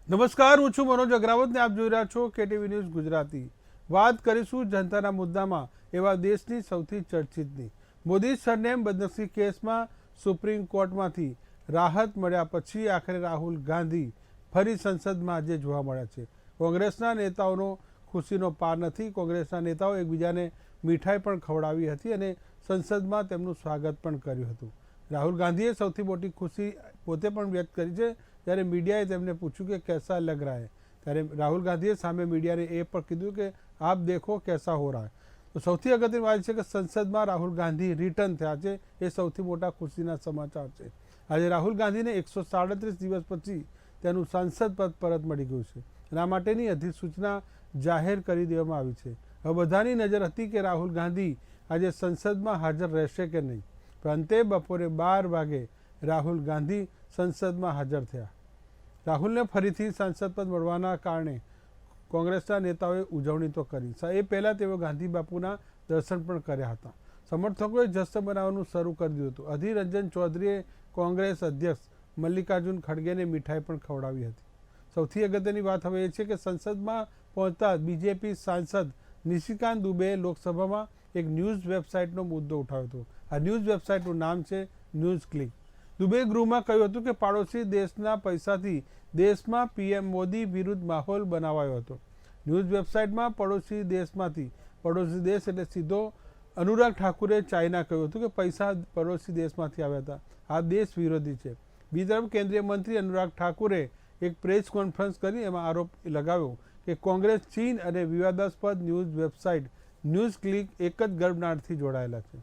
નમસ્કાર, હું છું મનોજ અગ્રાવત ને આપ જોઈ રહ્યા છો કેટીવી ન્યૂઝ ગુજરાતી. વાત કરીશું જનતાના મુદ્દામાં એવા દેશની સૌથી ચર્ચિતની. મોદી સરનેમ બદનક્ષી કેસમાં સુપ્રીમ કોર્ટમાંથી રાહત મળ્યા પછી આખરે રાહુલ ગાંધી ફરી સંસદમાં આજે જોવા મળ્યા છે. કોંગ્રેસના નેતાઓનો ખુશીનો પાર નથી. કોંગ્રેસના નેતાઓ એકબીજાને મીઠાઈ પણ ખવડાવી હતી અને સંસદમાં તેમનું સ્વાગત પણ કર્યું હતું. રાહુલ ગાંધીએ સૌથી મોટી ખુશી પોતે પણ વ્યક્ત કરી છે. ત્યારે મીડિયાએ તેમને પૂછ્યું કે कैसा लग रहा है, ત્યારે રાહુલ ગાંધીએ સામે મીડિયાને એ પણ કીધું કે આપ દેખો कैसा हो रहा है. તો સૌથી અગત્યની વાત છે કે સંસદમાં રાહુલ ગાંધી રિટર્ન થયા છે. એ સૌથી મોટા ખુશીના સમાચાર છે. આજે રાહુલ ગાંધીને 137 દિવસ પછી તેનું સાંસદ પદ પરત મળી ગયું છે અને આ માટેની અધિસૂચના જાહેર કરી દેવામાં આવી છે. હવે બધાની નજર હતી કે રાહુલ ગાંધી આજે સંસદમાં હાજર રહેશે કે નહીં, પણ અંતે બપોરે 12 વાગે રાહુલ ગાંધી સંસદમાં હાજર થયા. રાહુલને ફરીથી સાંસદ પદ મળવાના કારણે કોંગ્રેસના નેતાઓએ ઉજવણી તો કરી. એ પહેલાં તેઓ ગાંધી બાપુના દર્શન પણ કર્યા હતા. સમર્થકોએ જશ્ન બનાવવાનું શરૂ કરી દીધું હતું. અધીર રંજન ચૌધરીએ કોંગ્રેસ અધ્યક્ષ મલ્લિકાર્જુન ખડગેને મીઠાઈ પણ ખવડાવી હતી. સૌથી અગત્યની વાત હવે એ છે કે સંસદમાં પહોંચતા બીજેપી સાંસદ નિશિકાંત દુબેએ લોકસભામાં એક ન્યૂઝ વેબસાઇટનો મુદ્દો ઉઠાવ્યો હતો. આ ન્યૂઝ વેબસાઇટનું નામ છે ન્યૂઝ ક્લિક. દુબેએ ગૃહમાં કહ્યું હતું કે પાડોશી દેશના પૈસાથી દેશમાં પીએમ મોદી વિરુદ્ધ માહોલ બનાવાયો હતો. ન્યૂઝ વેબસાઇટમાં પડોશી દેશમાંથી, પડોશી દેશ એટલે સીધો અનુરાગ ઠાકુરે ચાઇના કહ્યું હતું કે પૈસા પડોશી દેશમાંથી આવ્યા હતા. આ દેશ વિરોધી છે. બીજી તરફ કેન્દ્રીય મંત્રી અનુરાગ ઠાકુરે એક પ્રેસ કોન્ફરન્સ કરી એમાં આરોપ લગાવ્યો કે કોંગ્રેસ, ચીન અને વિવાદાસ્પદ ન્યૂઝ વેબસાઇટ ન્યૂઝ ક્લિક એક જ ગર્ભનાળથી જોડાયેલા છે.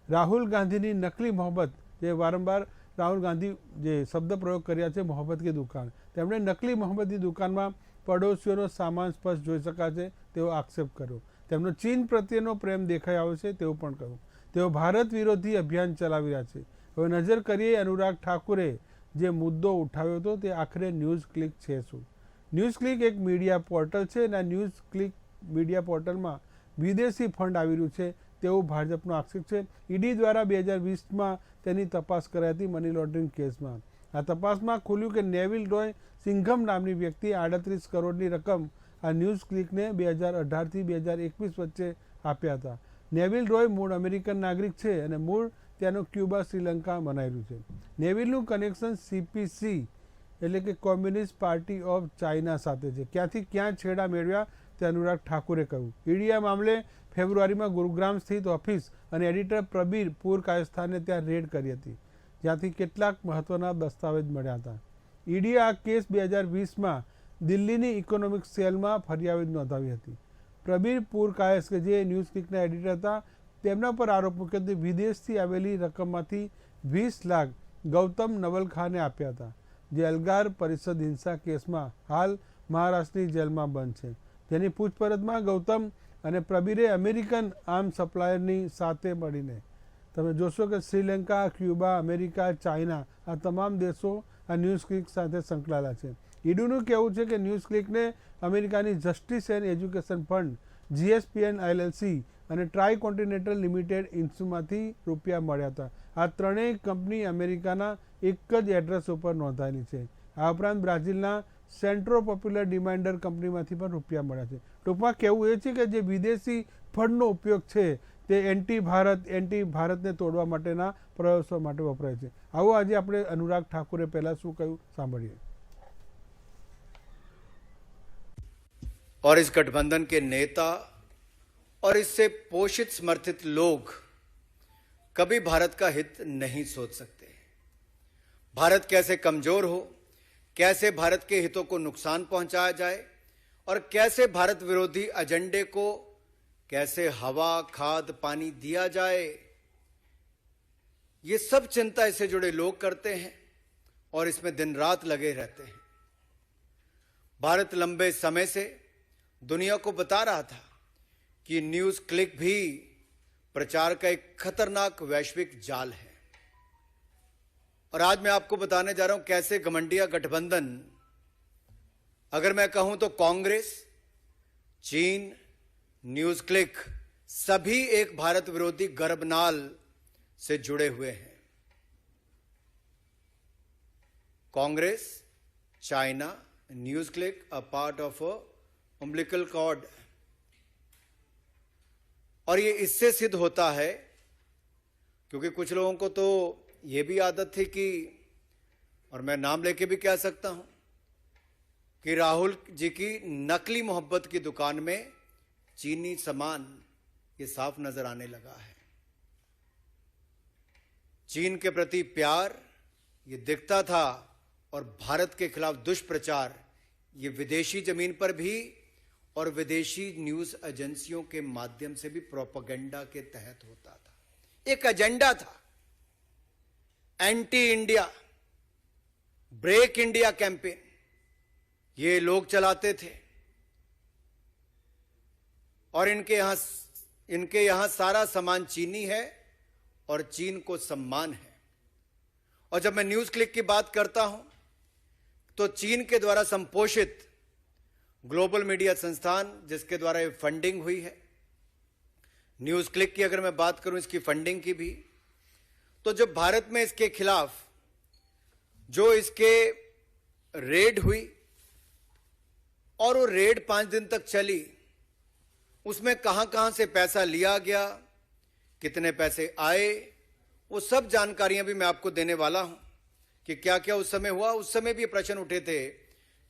રાહુલ ગાંધીની નકલી મોહબ્બત, જે વારંવાર રાહુલ ગાંધી જે શબ્દ પ્રયોગ કર્યા છે મોહબ્બત કી દુકાન, તેમણે નકલી મોહબ્બતની દુકાનમાં પડોશીઓનો સામાન સ્પષ્ટ જોઈ શકાય છે તેવો આક્ષેપ કર્યો. તેમનો ચીન પ્રત્યેનો પ્રેમ દેખાઈ આવ્યો છે તેવું પણ કહ્યું. તેઓ ભારત વિરોધી અભિયાન ચલાવી રહ્યા છે. હવે નજર કરીએ અનુરાગ ઠાકુરે જે મુદ્દો ઉઠાવ્યો હતો તે આખરે ન્યૂઝ ક્લિક છે શું. ન્યૂઝ ક્લિક એક મીડિયા પોર્ટલ છે અને આ ન્યૂઝ ક્લિક મીડિયા પોર્ટલમાં વિદેશી ફંડ આવી રહ્યું છે તેવું ભાજપનો આક્ષેપ છે. ઈડી દ્વારા 2020માં તેની તપાસ કરાઈ હતી મની લોન્ડરિંગ કેસમાં. આ તપાસમાં ખુલ્યું કે નેવિલ રોય સિંઘમ નામની વ્યક્તિએ 38 કરોડની રકમ આ ન્યૂઝ ક્લિકને 2018થી 2021 વચ્ચે આપ્યા હતા. નેવિલ રોય મૂળ અમેરિકન નાગરિક છે અને મૂળ ત્યાંનું ક્યુબા, શ્રીલંકા મનાયેલું છે. નેવિલનું કનેક્શન CPC એટલે કે કોમ્યુનિસ્ટ પાર્ટી ઓફ ચાઇના સાથે છે. ક્યાંથી ક્યાં છેડા મેળવ્યા તે અનુરાગ ઠાકુરે કહ્યું. ઈડી આ મામલે ફેબ્રુઆરીમાં ગુરુગ્રામ સ્થિત ઓફિસ અને એડિટર પ્રબીર પૂર કાયસ્થાને ત્યાં રેડ કરી હતી, જ્યાંથી કેટલાક મહત્વના દસ્તાવેજ મળ્યા હતા. ઈડીએ આ કેસ 2020માં દિલ્હીની ઇકોનોમિક સેલમાં ફરિયાદ નોંધાવી હતી. પ્રબીર પૂર કાયસ કે જે ન્યૂઝ ક્લિકના એડિટર હતા તેમના પર આરોપ મૂક્યો કે વિદેશથી આવેલી રકમમાંથી 20 લાખ ગૌતમ નવલખાને આપ્યા હતા, જે એલ્ગાર પરિષદ હિંસા કેસમાં હાલ મહારાષ્ટ્રની જેલમાં બંધ છે. જેની પૂછપરછમાં ગૌતમ અને પ્રબીરે અમેરિકન આર્મ સપ્લાયરની સાથે મળીને, તમે જોશો કે શ્રીલંકા, ક્યુબા, અમેરિકા, ચાઇના આ તમામ દેશો આ ન્યૂઝ ક્લિક સાથે સંકળાયેલા છે. ઈડીનું કહેવું છે કે ન્યૂઝ ક્લિકને અમેરિકાની justice and education fund, GSPN LLC અને ટ્રાય કોન્ટિનેન્ટલ લિમિટેડ ઇન્સ્યુમાંથી રૂપિયા મળ્યા હતા. આ ત્રણેય કંપની અમેરિકાના એક જ એડ્રેસ ઉપર નોંધાયેલી છે. આ ઉપરાંત બ્રાઝિલના સેન્ટ્રો પોપ્યુલર ડિમાન્ડર કંપનીમાંથી પણ રૂપિયા મળ્યા છે. ટૂંકમાં કહેવું એ છે કે જે વિદેશી ફંડનો ઉપયોગ છે તે એન્ટી ભારતને તોડવા માટેના પ્રયાસો માટે વપરાય છે. આવો આજે આપણે અનુરાગ ઠાકુરે પહેલા શું કહ્યું સાંભળીએ. और इस गठबंधन के नेता और इससे पोषित समर्थित लोग कभी भारत का हित नहीं सोच सकते. भारत कैसे कमजोर हो, कैसे भारत के हितों को नुकसान पहुंचाया जाए और कैसे भारत विरोधी एजेंडे को कैसे हवा, खाद, पानी दिया जाए, ये सब चिंता इससे जुड़े लोग करते हैं और इसमें दिन रात लगे रहते हैं. भारत लंबे समय से दुनिया को बता रहा था कि न्यूज क्लिक भी प्रचार का एक खतरनाक वैश्विक जाल है. और आज मैं आपको बताने जा रहा हूं कैसे घमंडिया गठबंधन, अगर मैं कहूं तो कांग्रेस, चीन, न्यूज क्लिक सभी एक भारत विरोधी गर्भनाल से जुड़े हुए हैं. Congress, China, news click a part of a umbilical cord, और ये इससे सिद्ध होता है क्योंकि कुछ लोगों को तो ये भी आदत थी कि, और मैं नाम लेके भी कह सकता हूं, कि राहुल जी की नकली मोहब्बत की दुकान में चीनी सामान ये साफ नजर आने लगा है। चीन के प्रति प्यार ये दिखता था, और भारत के खिलाफ दुष्प्रचार ये विदेशी जमीन पर भी और विदेशी न्यूज एजेंसियों के माध्यम से भी प्रोपेगेंडा के तहत होता था। एक एजेंडा था, anti India, break India campaign, ये लोग चलाते थे। और इनके यहां सारा सामान चीनी है और चीन को सम्मान है। और जब मैं न्यूज क्लिक की बात करता हूं तो चीन के द्वारा संपोषित ग्लोबल मीडिया संस्थान जिसके द्वारा ये फंडिंग हुई है, न्यूज क्लिक की अगर मैं बात करूं इसकी फंडिंग की भी, तो जब भारत में इसके खिलाफ जो इसके रेड हुई और वो रेड 5 दिन तक चली, उसमें कहां कहां से पैसा लिया गया, कितने पैसे आए, वो सब जानकारियां भी मैं आपको देने वाला हूं कि क्या क्या उस समय हुआ। उस समय भी प्रश्न उठे थे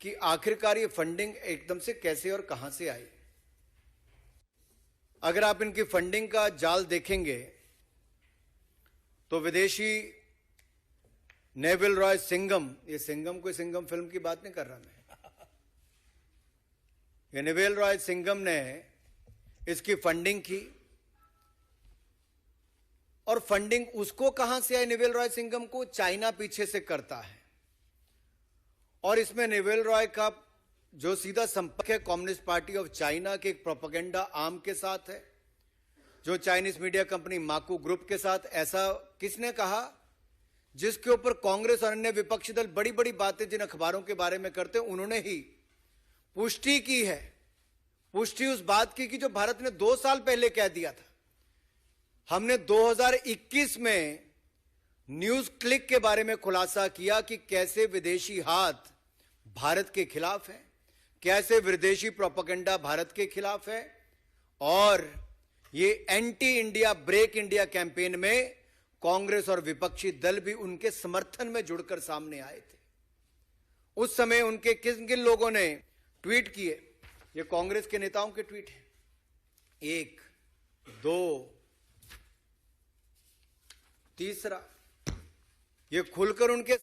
कि आखिरकार ये फंडिंग एकदम से कैसे और कहां से आई। अगर आप इनकी फंडिंग का जाल देखेंगे तो विदेशी नेविल रॉय सिंघम, ये सिंघम कोई सिंघम फिल्म की बात नहीं कर रहा मैं, ये नेविल रॉय सिंघम ने इसकी फंडिंग की। और फंडिंग उसको कहां से आई, नेविल रॉय सिंघम को चाइना पीछे से करता है। और इसमें नेविल रॉय का जो सीधा संपर्क है कम्युनिस्ट पार्टी ऑफ चाइना के एक प्रोपेगेंडा आर्म के साथ है, जो चाइनीज मीडिया कंपनी माकू ग्रुप के साथ। ऐसा किसने कहा जिसके ऊपर कांग्रेस और अन्य विपक्षी दल बड़ी बड़ी बातें जिन अखबारों के बारे में करते हैं, उन्होंने ही पुष्टि की है। पुष्टि उस बात की कि जो भारत ने 2 साल पहले कह दिया था। हमने 2021 में न्यूज क्लिक के बारे में खुलासा किया कि कैसे विदेशी हाथ भारत के खिलाफ है, कैसे विदेशी प्रोपेगेंडा भारत के खिलाफ है, और ये anti India break India campaign में कांग्रेस और विपक्षी दल भी उनके समर्थन में जुड़कर सामने आए थे। उस समय उनके किन किन लोगों ने ट्वीट किए, ये कांग्रेस के नेताओं के ट्वीट हैं, 1, 2, तीसरा, ये खुलकर उनके।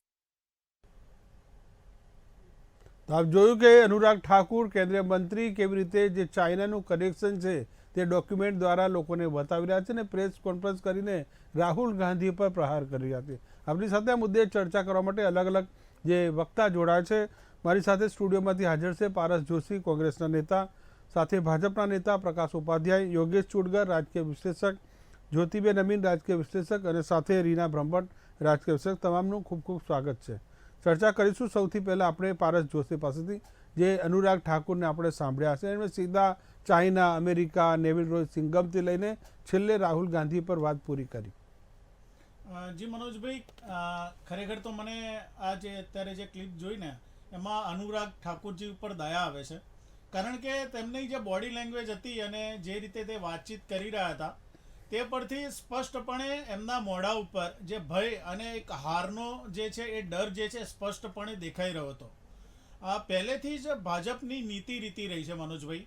આપ જોયું કે અનુરાગ ઠાકુર કેન્દ્રીય મંત્રી કેવી રીતે જે ચાઇનાનું કનેક્શન છે તે ડોક્યુમેન્ટ દ્વારા લોકોને બતાવી રહ્યા છે અને પ્રેસ કોન્ફરન્સ કરીને રાહુલ ગાંધી પર પ્રહાર કરી રહ્યા છે। આપણી સાથે આ મુદ્દે ચર્ચા કરવા માટે અલગ અલગ જે વક્તા જોડાયા છે, મારી સાથે સ્ટુડિયોમાંથી હાજર છે પારસ જોશી કોંગ્રેસના નેતા, સાથે ભાજપના નેતા પ્રકાશ ઉપાધ્યાય, યોગેશ ચુડગર રાજકીય વિશ્લેષક, જ્યોતિબેન અમીન રાજકીય વિશ્લેષક અને સાથે રીના બ્રહ્મભટ્ટ રાજકીય વિશ્લેષક, તમામનું ખૂબ ખૂબ સ્વાગત છે। ચર્ચા કરીશું। સૌથી પહેલાં આપણે પારસ જોશી પાસેથી, જે અનુરાગ ઠાકુરને આપણે સાંભળ્યા છે, એમણે સીધા ચાઇના, અમેરિકા, નેવિલ રોય સિંઘમથી લઈને છેલ્લે રાહુલ ગાંધી પર વાત પૂરી કરી। જી મનોજભાઈ, ખરેખર તો મને આ જે અત્યારે જે ક્લિપ જોઈને એમાં અનુરાગ ઠાકુરજી ઉપર દયા આવે છે, કારણ કે તેમની જે બોડી લેંગ્વેજ હતી અને જે રીતે તે વાતચીત કરી રહ્યા હતા તે પરથી સ્પષ્ટપણે એમના મોઢા ઉપર જે ભય અને એક હારનો જે છે એ ડર જે છે સ્પષ્ટપણે દેખાઈ રહ્યો હતો। આ પહેલેથી જ ભાજપની નીતિ રીતિ રહી છે મનોજભાઈ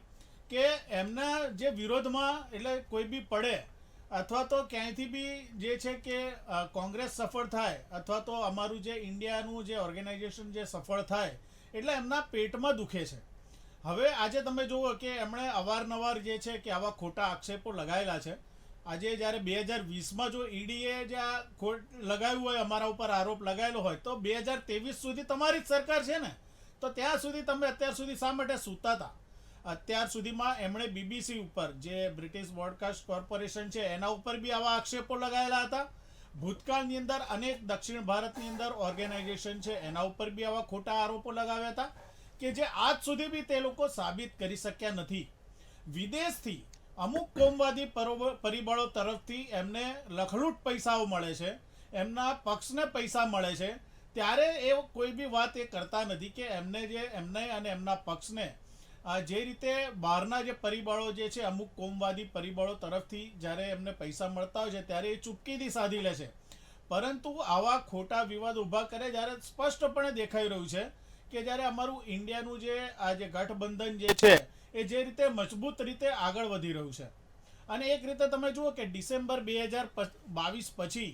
કે એમના જે વિરોધમાં એટલે કોઈ બી પડે અથવા તો ક્યાંયથી બી જે છે કે કોંગ્રેસ સફળ થાય અથવા તો અમારું જે ઇન્ડિયાનું જે ઓર્ગેનાઇઝેશન જે સફળ થાય એટલે એમના પેટમાં દુખે છે। હવે આજે તમે જુઓ કે એમણે અવારનવાર જે છે કે આવા ખોટા આક્ષેપો લગાવેલા છે। આજે જ્યારે 2020માં જો ઈડીએ જે આ ખોટ લગાવ્યું હોય, અમારા ઉપર આરોપ લગાવેલો હોય, તો 2023 સુધી તમારી જ સરકાર છે ને, તો ત્યાં સુધી તમે અત્યાર સુધી શા માટે સૂતા હતા? અત્યાર સુધીમાં એમણે બીબીસી ઉપર જે બ્રિટિશ બ્રોડકાસ્ટ કોર્પોરેશન છે એના ઉપર બી આવા આક્ષેપો લગાવેલા હતા। ભૂતકાળની અંદર અનેક દક્ષિણ ભારતની અંદર ઓર્ગેનાઇઝેશન છે એના ઉપર બી આવા ખોટા આરોપો લગાવ્યા હતા કે જે આજ સુધી બી તે લોકો સાબિત કરી શક્યા નથી। વિદેશથી અમુક કોમવાદી પરિબળો તરફથી એમને લખલૂટ પૈસાઓ મળે છે, એમના પક્ષને પૈસા મળે છે, ત્યારે એ કોઈ બી વાત એ કરતા નથી કે એમને અને એમના પક્ષને જે રીતે બહારના જે પરિબળો જે છે, અમુક કોમવાદી પરિબળો તરફથી જ્યારે એમને પૈસા મળતા હોય છે ત્યારે એ ચૂપકીથી સાધી લે છે. પરંતુ આવા ખોટા વિવાદ ઊભા કરે જ્યારે સ્પષ્ટપણે દેખાઈ રહ્યું છે કે જ્યારે અમારું ઇન્ડિયાનું જે આ જે ગઠબંધન જે છે એ જે રીતે મજબૂત રીતે આગળ વધી રહ્યું છે. અને એક રીતે તમે જુઓ કે ડિસેમ્બર 2022 પછી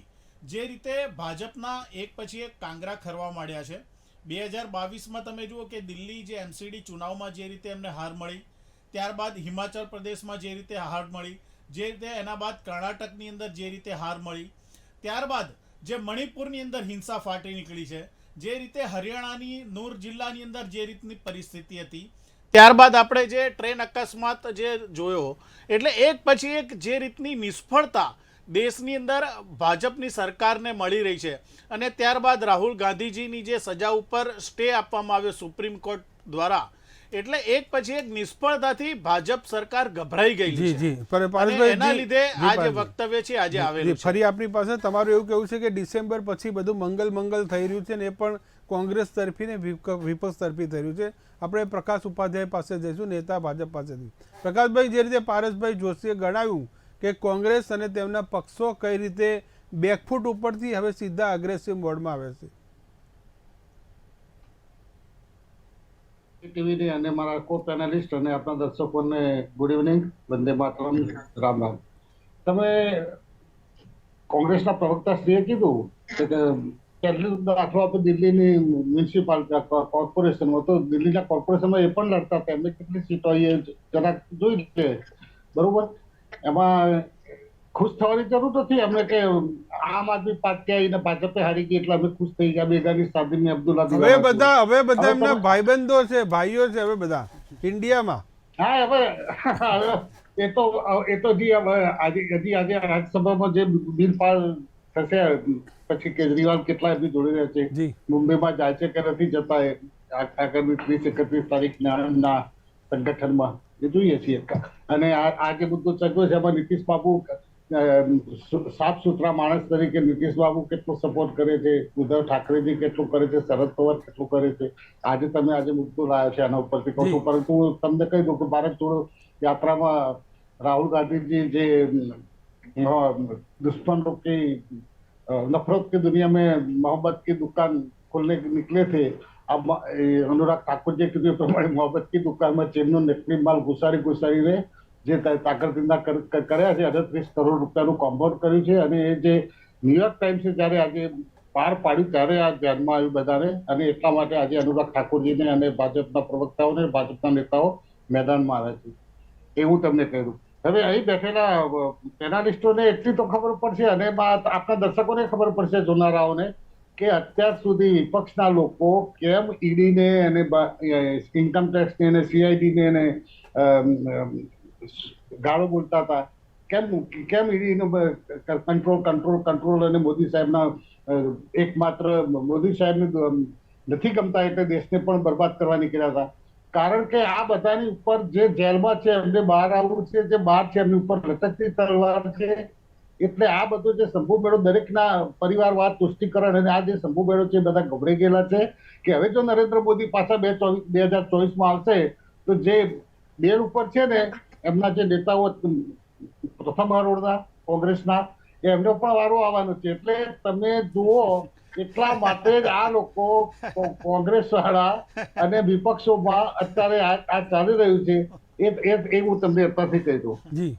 જે રીતે ભાજપના એક પછી એક કાંગરા ખરવા માંડ્યા છે, 2022માં તમે જુઓ કે દિલ્હી જે MCD ચુનાવમાં જે રીતે એમને હાર મળી, ત્યારબાદ હિમાચલ પ્રદેશમાં જે રીતે હાર મળી, જે રીતે એના બાદ કર્ણાટકની અંદર જે રીતે હાર મળી, ત્યારબાદ જે મણિપુરની અંદર હિંસા ફાટી નીકળી છે, જે રીતે હરિયાણાની નૂર જિલ્લાની અંદર જે રીતની પરિસ્થિતિ હતી, ત્યારબાદ આપણે જે ટ્રેન અકસ્માત જે જોયો, એટલે એક પછી એક જે રીતની નિષ્ફળતા દેશની અંદર ભાજપની સરકારને મળી રહી છે. અને ત્યારબાદ રાહુલ ગાંધીજીની જે સજા ઉપર સ્ટે આપવામાં આવ્યો સુપ્રીમ કોર્ટ દ્વારા, એટલે એક પછી એક નિષ્ફળતાથી ભાજપ સરકાર ગભરાઈ ગઈ જી છે. જી પર અને પારસભાઈ, એના જી, લીધે જી, આ જે પારસભાઈ. વક્તવ્ય છે આજે આવેલું છે. ફરી આપણી પાસે તમારું એવું કેવું છે કે ડિસેમ્બર પછી બધું મંગલ થઈ રહ્યું છે ને એ પણ કોંગ્રેસ તરફી ને વિપક્ષ તરફી થઈ રહ્યું છે. આપણે પ્રકાશ ઉપાધ્યાય પાસે જઈશું, નેતા ભાજપ પાસેથી. પ્રકાશભાઈ, જે રીતે પારસભાઈ જોશીએ ગણાવ્યું કે કોંગ્રેસ અને તેમના પક્ષો કઈ રીતે બેકફૂટ ઉપરથી હવે સીધા અગ્રેસિવ મોડમાં આવે છે. ટીવીની અને મારા કો પેનલિસ્ટ અને આપણા દર્શકોને ગુડ ઇવનિંગ, વંદે માતરમ, રામ રામ. તમે કોંગ્રેસના પ્રવક્તાશ્રીએ કીધું કે કેટલી દાખલો આપણે દિલ્હીની મ્યુનિસિપાલિટી કોર્પોરેશનમાં, તો દિલ્હીના કોર્પોરેશનમાં એ પણ લડતા હતા, એમને કેટલી સીટો એ જરાક જોઈ લે, બરોબર. એમાં ખુશ થવાની જરૂર નથી એમને કે આમ આદમી પાર્ટી આવીને ભાજપે હારી ગઈ એટલે અમે ખુશ થઈ ગયા. બેગાની સાદિની અબ્દુલ્લા હવે બધા એમના ભાઈબંધો છે, ભાઈઓ છે હવે બધા ઇન્ડિયામાં. હા, હવે એ તો જી આજે રાજ્યસભામાં જે બિલ પાસ થશે પછી કેજરીવાલ કેટલા એમની જોડી રહે છે, જી મુંબઈમાં જાય છે કે નથી જતા આગળની 30-31 તારીખના સંગઠનમાં, એ જોઈએ છીએ. અને આ જે મુદ્દો ચર્ચો છે એમાં નીતિશ બાબુ સાફ સુથરા માણસ તરીકે નીતિશ બાબુ કેટલો સપોર્ટ કરે છે, ઉદ્ધવ ઠાકરેજી કેટલું કરે છે, શરદ પવાર કેટલું કરે છે. આજે મુદ્દો લાવ્યો છે આના ઉપરથી કહું છું. પરંતુ હું તમને કહી દઉં કે ભારત જોડો યાત્રામાં રાહુલ ગાंधी જે दुश्मनों की नफरत की दुनिया में मोहब्बत की दुकान खोलने निकले थे. अब अनुराग ठाकुर जी કીધું પ્રમાણે મોહબ્બત की દુકાનમાં ચીનનો નકલી માલ ઘુસાડીને જે તાકરદિંદા કર્યા છે, 38 કરોડ રૂપિયાનું કૌભાંડ કર્યું છે. અને એ જે ન્યુયોર્ક ટાઈમ્સે જયારે આજે બહાર પાડ્યું ત્યારે આ ધ્યાનમાં આવ્યું બધાને, અને એટલા માટે આજે અનુરાગ ઠાકુરજીને અને ભાજપના પ્રવક્તાઓને, ભાજપના નેતાઓ મેદાનમાં આવ્યા છે. એવું તમને કહ્યું. હવે અહીં બેઠેલા પેનાલિસ્ટોને એટલી તો ખબર પડશે અને આપણા દર્શકોને ખબર પડશે, જોનારાઓને, કે અત્યાર સુધી વિપક્ષના લોકો કેમ ઈડીને અને ઇન્કમટેક્સને અને CIDને અને ગાળો બોલતા હતા, કેમ ઈડીનો કંટ્રોલ અને મોદી સાહેબના એકમાત્ર મોદી સાહેબને નથી ગમતા એટલે દેશને પણ બરબાદ કરવા નીકળ્યા હતા. કારણ કે આ બધાની ઉપર જે જેલમાં છે એમને બહાર આવવું છે, જે બહાર છે એમની ઉપર લટકતી તલવાર છે. એટલે આ બધો જે શંભુ મેળો, દરેકના પરિવારવાદ, તુષ્ટિકરણ અને આ જે શંભુ મેળો છે બધા ગભરાઈ ગયેલા છે કે હવે જો નરેન્દ્ર મોદી પાછા 2024માં આવશે તો જે બેડ ઉપર છે ને એમના જે નેતાઓ પ્રથમ હરોળના કોંગ્રેસના, એમનો પણ વારો આવવાનો છે. એટલે તમે જુઓ, એટલા માટે જ આ લોકો કોંગ્રેસ વાળા અને વિપક્ષોમાં અત્યારે આ ચાલી રહ્યું છે. એ હું તમને અત્યારથી કહી દઉં. જી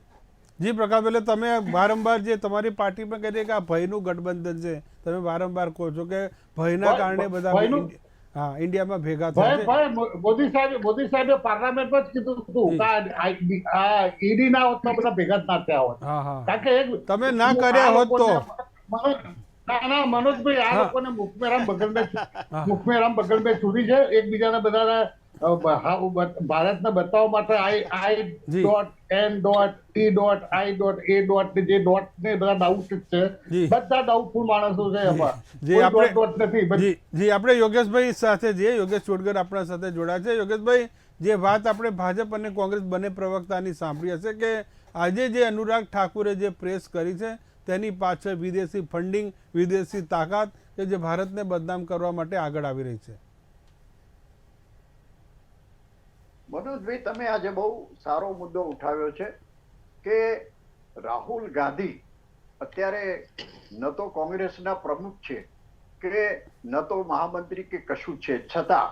જી પ્રકાશ, એટલે તમે વારંવાર જે તમારી પાર્ટી પણ કહી કે આ ભયનું ગઠબંધન છે, તમે વારંવાર કહો છો કે ભયના કારણે બધા ઇન્ડિયામાં ભેગા થાય છે. મોદી સાહેબે પાર્લામેન્ટમાં જ કીધું હતું કે આ ઈડી ના હોત તો બધા ભેગા જ ના થયા હોત. કારણ કે તમે ના કર્યા હોત તો ના મનોજભાઈ, આ લોકોને મુખમેરામ બગલ મેં છૂટી છે એકબીજાના બધા ભારતને બતાવવા માટે I.N.E.I.A. ને બધા ડાઉટ છે, બધા ડાઉટફુલ માણસો છે એમાં. જી આપણે યોગેશભાઈ સાથે જઈએ. યોગેશ ચોડગર આપણા સાથે જોડાયા છે. યોગેશભાઈ, જે વાત આપણે ભાજપ અને કોંગ્રેસ બંને પ્રવક્તાની સાંભળી હશે કે આજે જે અનુરાગ ઠાકુરે જે પ્રેસ કરી છે તેની પાછળ વિદેશી ફંડિંગ, વિદેશી તાકાત કે જે ભારતને બદનામ કરવા માટે આગળ આવી રહી છે? મનોજભાઈ, તમે આજે બહુ સારો મુદ્દો ઉઠાવ્યો છે કે રાહુલ ગાંધી અત્યારે ન તો કોંગ્રેસના પ્રમુખ છે કે ન તો મહામંત્રી કે કશું છે, છતાં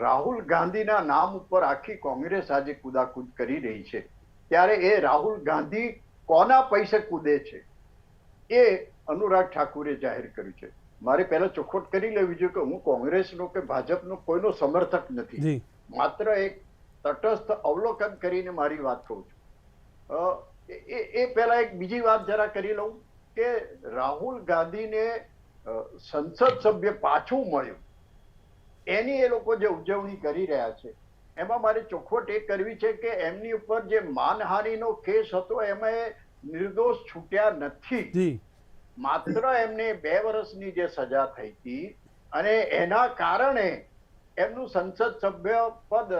રાહુલ ગાંધીના નામ ઉપર આખી કોંગ્રેસ આજે કુદાકૂદ કરી રહી છે. ત્યારે એ રાહુલ ગાંધી કોના પૈસે કૂદે છે એ અનુરાગ ઠાકુરે જાહેર કર્યું છે. મારે પહેલા ચોખવટ કરી લેવી જોઈએ કે હું કોંગ્રેસનો કે ભાજપનો કોઈનો સમર્થક નથી, માત્ર એક તટસ્થ અવલોકન કરીને મારી વાત કહું છું. એ પહેલા એક બીજી વાત જરા કરી લઉં કે રાહુલ ગાંધીને સંસદ સભ્ય પાછું મળ્યું એની એ લોકો જે ઉજવણી કરી રહ્યા છે એમાં મારે ચોખવટ એ કરવી છે કે એમની ઉપર જે માનહાનિનો કેસ હતો એમાં એ નિર્દોષ છૂટ્યા નથી. માત્ર એમને 2 વર્ષની જે સજા થઈ હતી અને એના કારણે એમનું સંસદ સભ્ય પદ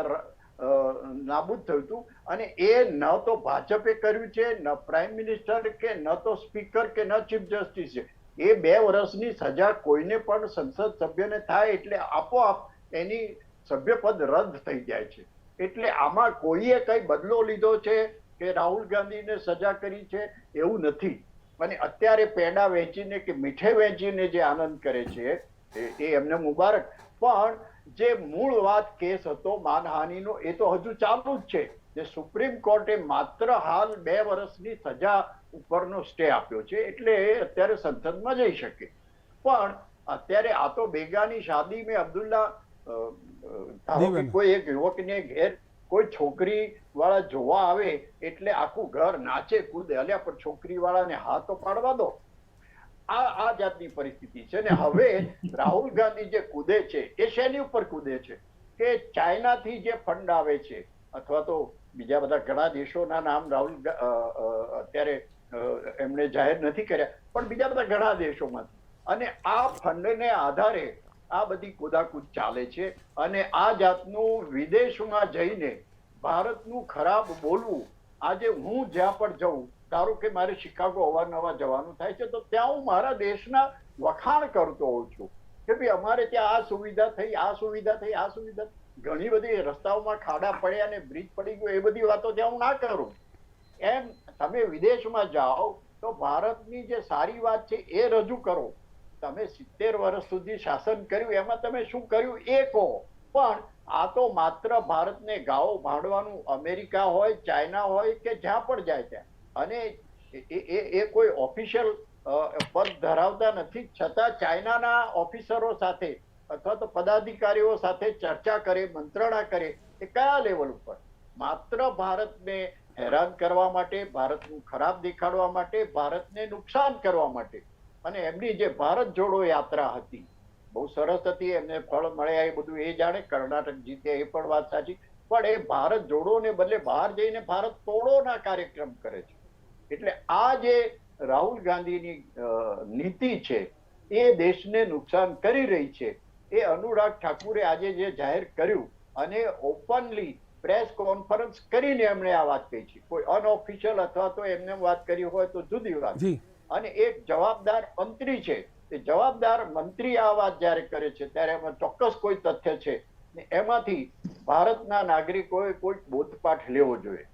નાબૂદ થયું હતું, અને એ ન તો ભાજપે કર્યું છે, ન પ્રાઇમ મિનિસ્ટર કે ન તો સ્પીકર કે ન ચીફ જસ્ટિસ છે. એ 2 વર્ષની સજા કોઈને પણ સંસદ સભ્યને થાય એટલે આપોઆપ એની સભ્યપદ રદ થઈ જાય છે. એટલે આમાં કોઈએ કઈ બદલો લીધો છે કે રાહુલ ગાંધીને સજા કરી છે એવું નથી. અને અત્યારે પેડા વેચીને કે મીઠાઈ વેચીને જે આનંદ કરે છે એ એમને મુબારક, પણ જે મૂળ વાત કેસ હતો માનહાનિનો એ તો હજુ ચાલુ જ છે. જે સુપ્રીમ કોર્ટે માત્ર હાલ 2 વર્ષની સજા ઉપરનો સ્ટે આપ્યો છે એટલે એ અત્યારે સંસદમાં જઈ શકે. પણ અત્યારે આ તો બેગાની શાદી મેં અબ્દુલ્લા, ધારો કે કોઈ એક યુવકને ઘેર કોઈ છોકરી વાળા જોવા આવે એટલે આખું ઘર નાચે કૂદે, અલ્યા પણ છોકરી વાળાને હાથ તો પાડવા દો. આ જાતની પરિસ્થિતિ છે. ને હવે રાહુલ ગાંધી જે કૂદે છે એ શેની ઉપર કૂદે છે કે ચાઇનાથી જે ફંડ આવે છે અથવા તો બીજા બધા ઘણા દેશોના નામ રાહુલ અત્યારે એમણે જાહેર નથી કર્યા, પણ બીજા બધા ઘણા દેશોમાંથી, અને આ ફંડને આધારે આ બધી કુદાકૂદ ચાલે છે. અને આ જાતનું વિદેશમાં જઈને ભારતનું ખરાબ બોલવું, આજે હું જ્યાં પણ જઉં, ધારો કે મારે શિકાગો અવારનવાર જવાનું થાય છે તો ત્યાં હું મારા દેશના વખાણ કરતો હોઉં છું કે ભાઈ અમારે ત્યાં આ સુવિધા થઈ, આ સુવિધા થઈ, આ સુવિધા. ઘણી બધી રસ્તાઓમાં ખાડા પડ્યા ને બ્રિજ પડી ગયો એ બધી વાતો ત્યાં હું ના કરું. એમ તમે વિદેશમાં જાઓ તો ભારતની જે સારી વાત છે એ રજૂ કરો. તમે 70 વર્ષ સુધી શાસન કર્યું એમાં તમે શું કર્યું એ કહો. પણ આ તો માત્ર ભારતને ગાળો ભાંડવાનું, અમેરિકા હોય, ચાઇના હોય કે જ્યાં પણ જાય ત્યાં, અને એ કોઈ ઓફિશિયલ પદ ધરાવતા નથી, છતાં ચાઇનાના ઓફિસરો સાથે અથવા તો પદાધિકારીઓ સાથે ચર્ચા કરે, મંત્રણા કરે. એ કયા લેવલ ઉપર? માત્ર ભારતને હેરાન કરવા માટે, ભારતનું ખરાબ દેખાડવા માટે, ભારતને નુકસાન કરવા માટે. અને એમની જે ભારત જોડો યાત્રા હતી બહુ સરસ હતી, એમને ફળ મળ્યા એ બધું એ જાણે, કર્ણાટક જીત્યા એ પણ વાત સાચી, પણ એ ભારત જોડોને બદલે બહાર જઈને ભારત તોડોના કાર્યક્રમ કરે છે. એટલે આ જે રાહુલ ગાંધીની નીતિ છે એ દેશને નુકસાન કરી રહી છે. એ અનુરાગ ઠાકુરે આજે જે જાહેર કર્યું અને ઓપનલી પ્રેસ કોન્ફરન્સ કરીને એમણે આ વાત કહી છે. કોઈ અનઓફિશિયલ અથવા તો એમને વાત કરી હોય તો જુદી વાત. અને એક જવાબદાર મંત્રી છે, એ જવાબદાર મંત્રી આ વાત જયારે કરે છે ત્યારે એમાં ચોક્કસ કોઈ તથ્ય છે, એમાંથી ભારતના નાગરિકોએ કોઈ બોધપાઠ લેવો જોઈએ.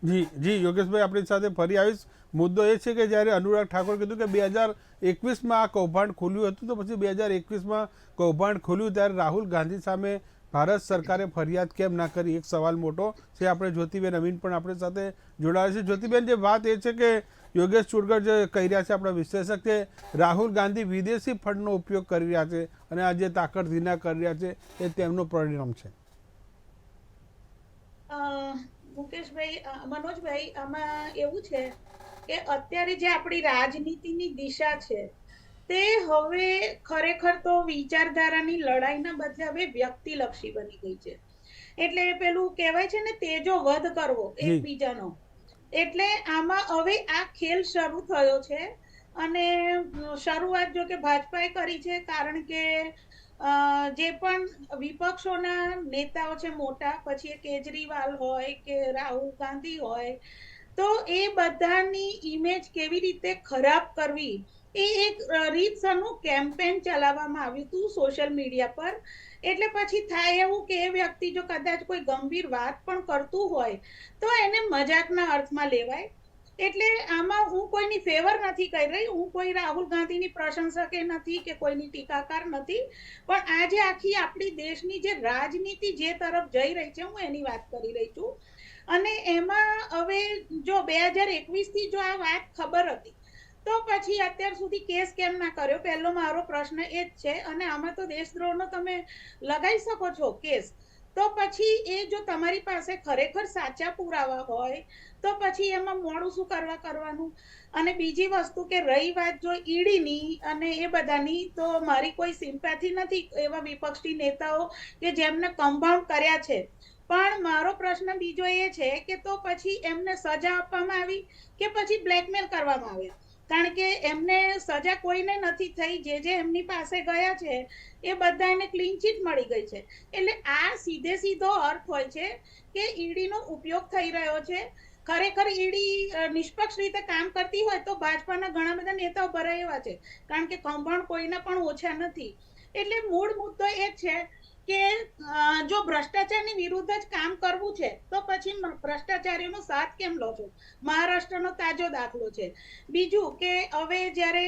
જી યોગેશભાઈ, આપણી સાથે ફરી આવીશ. મુદ્દો એ છે કે જ્યારે અનુરાગ ઠાકોર કીધું કે 2021માં આ કૌભાંડ ખુલ્યું હતું, તો પછી 2021માં કૌભાંડ ખુલ્યું ત્યારે રાહુલ ગાંધી સામે ભારત સરકારે ફરિયાદ કેમ ના કરી? એક સવાલ મોટો છે. આપણે જ્યોતિબેન અમીન પણ આપણી સાથે જોડાયા છે. જ્યોતિબેન, જે વાત એ છે કે યોગેશ ચુરગર જે કહી રહ્યા છે, આપણા વિશ્લેષક, કે રાહુલ ગાંધી વિદેશી ફંડનો ઉપયોગ કરી રહ્યા છે અને આ જે તાકતધીના કરી રહ્યા છે એ તેમનું પરિણામ છે. મુકેશભાઈ, મનોજભાઈ, આમાં એવું છે કે અત્યારે જે આપણી રાજનીતિની દિશા છે તે હવે ખરેખર તો વિચારધારાની લડાઈના બદલે હવે વ્યક્તિલક્ષી બની ગઈ છે. એટલે પેલું કહેવાય છે ને, તેજો વધ કરવો એકબીજાનો. એટલે આમાં હવે આ ખેલ શરૂ થયો છે. અને શરૂઆત જો કે ભાજપાએ કરી છે, કારણ કે જે પણ વિપક્ષોના નેતાઓ છે મોટા, પછી એ કેજરીવાલ હોય કે રાહુલ ગાંધી હોય, તો એ બધાની ઇમેજ કેવી રીતે ખરાબ કરવી એ એક રીતસરનું કેમ્પેન ચલાવવામાં આવ્યું હતું સોશિયલ મીડિયા પર. એટલે પછી થાય એવું કે એ વ્યક્તિ જો કદાચ કોઈ ગંભીર વાત પણ કરતું હોય તો એને મજાકના અર્થમાં લેવાય. એટલે આમાં હું કોઈની ફેવર નથી કરી રહી, હું કોઈ રાહુલ ગાંધીની પ્રશંસકે નથી કે કોઈની ટીકાકાર નથી, પણ આજે આખી આપણી દેશની જે રાજનીતિ જે તરફ જઈ રહી છે હું એની વાત કરી રહી છું. અને એમાં હવે જો 2021 થી જો આ વાત ખબર હતી તો પછી અત્યાર સુધી કેસ કેમ ના કર્યો, પહેલો મારો પ્રશ્ન એ જ છે. અને આમાં તો દેશદ્રોહનો તમે લગાવી શકો છો કેસ, તો પછી એ જો તમારી પાસે ખરેખર સાચા પુરાવા હોય તો પછી એમાં મોડું શું કરવાનું. અને બીજી વસ્તુ કે રહી વાત જો ઈડીની અને એ બધાની, તો મારી કોઈ સિમ્પેથી નથી એવા વિપક્ષી નેતાઓ કે જેમને કમ્પાઉન્ડ કર્યા છે, પણ મારો પ્રશ્ન બીજો એ છે કે તો પછી એમને સજા આપવામાં આવી કે પછી બ્લેકમેલ કરવામાં આવ્યા? કારણ કે એમને સજા કોઈને નથી થઈ, જે એમની પાસે ગયા છે એ બધા એને ક્લીન ચીટ મળી ગઈ છે. એટલે આ સીધો અર્થ હોય છે કે ઈડીનો ઉપયોગ થઈ રહ્યો છે. ખરેખર ઈડી નિષ્પક્ષ રીતે કામ કરતી હોય તો ભાજપાના ઘણા બધા નેતાઓ ભરાય એવા છે, કારણ કે કૌભાંડ કોઈના પણ ઓછા નથી. એટલે મૂળ મુદ્દો એ છે કે જો ભ્રષ્ટાચારની વિરુદ્ધ જ કામ કરવું છે તો પછી ભ્રષ્ટાચારીનો સાથ કેમ લો છો? મહારાષ્ટ્રનો તાજો દાખલો છે. બીજું કે હવે જ્યારે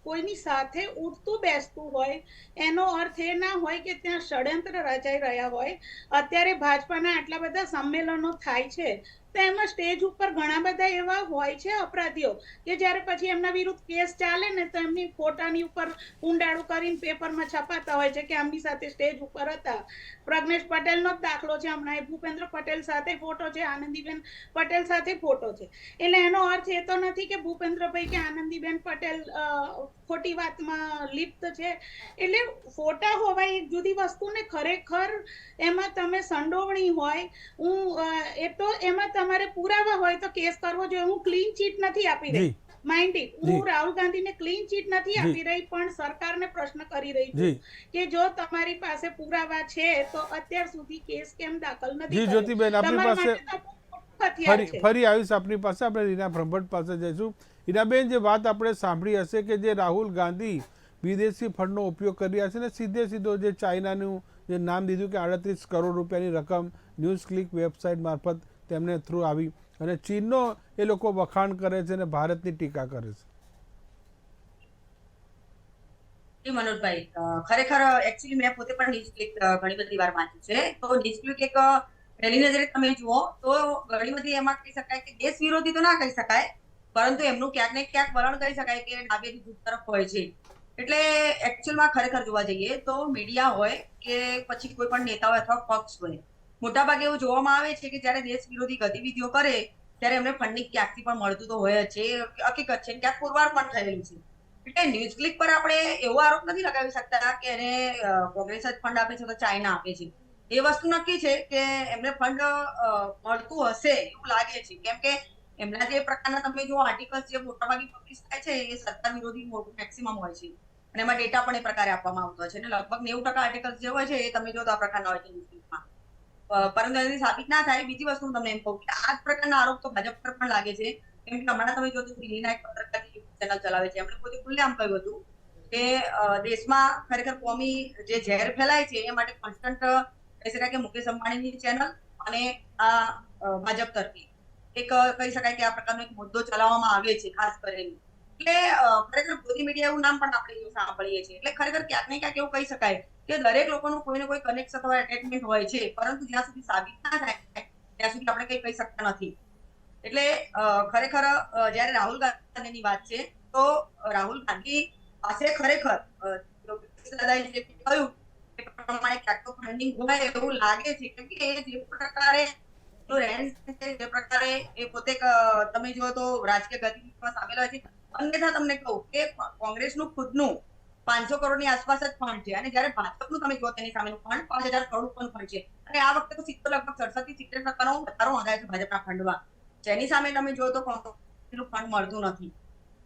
કોઈની સાથે ઉઠતું બેસતું હોય એનો અર્થ એ ના હોય કે ત્યાં ષડયંત્ર રચાઈ રહ્યા હોય. અત્યારે ભાજપાના આટલા બધા સંમેલનો થાય છે તો એમાં સ્ટેજ ઉપર ઘણા બધા એવા હોય છે અપરાધીઓ કે જ્યારે પછી એમના વિરુદ્ધ કેસ ચાલે ને તો એમની ફોટાની ઉપર ઊંડાળું કરીને પેપરમાં છપાતા હોય છે કે આમની સાથે સ્ટેજ ઉપર હતા. પ્રજ્ઞેશ પટેલનો જ દાખલો છે, હમણાં ભૂપેન્દ્ર પટેલ સાથે ફોટો છે, આનંદીબેન પટેલ સાથે ફોટો છે. એટલે એનો અર્થ એ તો નથી કે ભૂપેન્દ્રભાઈ કે આનંદીબેન પટેલ ખોટી વાતમાં લિપ્ત છે. એટલે ફોટા હોવા એક જુદી વસ્તુ ને ખરેખર એમાં તમે સંડોવણી હોય, એ તો એમાં તમારે પુરાવા હોય તો કેસ કરવો જોઈએ. હું ક્લીન ચીટ નથી આપી રહી, માઇન્ડ ઇટ, હું રાહુલ ગાંધીને ક્લીન ચીટ નથી આપી રહી, પણ સરકારને પ્રશ્ન કરી રહી છું કે જો તમારી પાસે પુરાવા છે તો અત્યાર સુધી કેસ કેમ દાખલ નથી કર્યો? જ્યોતિબેન, આપણી પાસે ફરી આવીશ આપની પાસે. આપણે રીના બ્રહ્મભટ્ટ પાસે જઈશું. રીનાબેન, જે વાત આપણે સાંભળી હશે કે જે રાહુલ ગાંધી વિદેશી ફંડનો ઉપયોગ કરી રહ્યા છે ને સીધો જે ચાઇનાનું જે નામ દીધું કે 38 કરોડ રૂપિયાની રકમ ન્યૂઝ ક્લિક વેબસાઇટ મારફત તેમને થ્રુ આવી, અને ચીનનો એ લોકો વખાણ કરે છે અને ભારતની ટીકા કરે છે. મનોજભાઈ, ખરેખર એકચ્યુઅલી મેં પોતે પણ ન્યૂઝ ક્લિક ઘણી બધી વાર વાંચ્યું છે. તો ન્યૂઝ ક્લિક એક પહેલી નજરે તમે જુઓ તો ઘણી બધી એમાં કહી શકાય કે દેશ વિરોધી તો ના કહી શકાય, પરંતુ એમનું ક્યાંક ને ક્યાંક વલણ કહી શકાય કે ડાબેથી જૂથ તરફ હોય છે. એટલે એકચ્યુઅલમાં ખરેખર જોવા જઈએ તો મીડિયા હોય કે પછી કોઈ પણ નેતા હોય અથવા પક્ષ હોય, મોટાભાગે એવું જોવામાં આવે છે કે જયારે દેશ વિરોધી ગતિવિધિઓ કરે ત્યારે એમને ફંડિંગ ક્યાંકથી પણ મળતું તો હોય જ છે. હકીકત છે, ક્યાંક પુરવાર પણ થયેલું છે. એટલે ન્યૂઝ ક્લિક પર આપણે એવો આરોપ નથી લગાવી શકતા કે એને કોંગ્રેસ જ ફંડ આપે છે તો ચાઇના આપે છે. એ વસ્તુ નક્કી છે કે એમને ફંડ મળતું હશે એવું લાગે છે, કેમ કે એમના જે પ્રકારના તમે જો આર્ટિકલ્સ જે મોટાભાગે પબ્લિશ થાય છે એ સરકાર વિરોધી મેક્સિમમ હોય છે, અને એમાં ડેટા પણ એ પ્રકારે આપવામાં આવતો હોય છે. અને લગભગ 90% આર્ટિકલ્સ જે હોય છે એ તમે જો તો આ પ્રકારના હોય છે ન્યૂઝ ક્લિકમાં. પરંતુ એની સાબિત ના થાય. બીજી વસ્તુ હું તમને એમ કહું કે આ જ પ્રકારના આરોપ તો ભાજપ પર પણ લાગે છે, કેમ કે હમણાં તમે જો તો દિલ્હીના એક પત્રકાર ચેનલ ચલાવે છે, એમણે પોતે ખુલ્લેઆમ કહ્યું હતું કે દેશમાં ખરેખર કોમી જે ઝેર ફેલાય છે એ માટે કોન્સ્ટન્ટ કહી શકાય કે મુકેશ અંબાણીની ચેનલ અને આ ભાજપ તરફી એક કહી શકાય કે આ પ્રકારનો એક મુદ્દો ચલાવવામાં આવે છે ખાસ કરીને. એટલે ખરેખર મોદી મીડિયા એવું નામ પણ આપણે સાંભળીએ છીએ. એટલે ખરેખર ક્યાંક ને ક્યાંક એવું કહી શકાય કે દરેક લોકોનું કોઈને કોઈ કનેક્શન અથવા એટેચમેન્ટ હોય છે, પરંતુ જ્યાં સુધી સાબિત ના થાય ત્યાં સુધી આપણે કઈ કહી શકતા નથી. એટલે ખરેખર જયારે રાહુલ ગાંધીની વાત છે તો રાહુલ ગાંધી પાસે ખરેખર દાદાએ જે કહ્યું એ પ્રમાણે ક્યાંક તો ફંડિંગ હોય એવું લાગે છે, કેમ કે એ જે પ્રકારે જે પ્રકારે એ પોતે તમે જુઓ તો રાજકીય ગતિવિધિમાં સામેલ હોય છે. અન્યથા તમને કહું કે કોંગ્રેસનું ખુદનું 500 કરોડની આસપાસ જ ફંડ છે, અને જયારે ભાજપનું તમે જુઓ તેની સામેનું ફંડ 5000 કરોડ ફંડ છે, અને આ વખતે તો લગભગ 67 થી 70% વધારો નોંધાય છે ભાજપના ફંડમાં, જેની સામે તમે જુઓ તો કોંગ્રેસનું ફંડ મળતું નથી.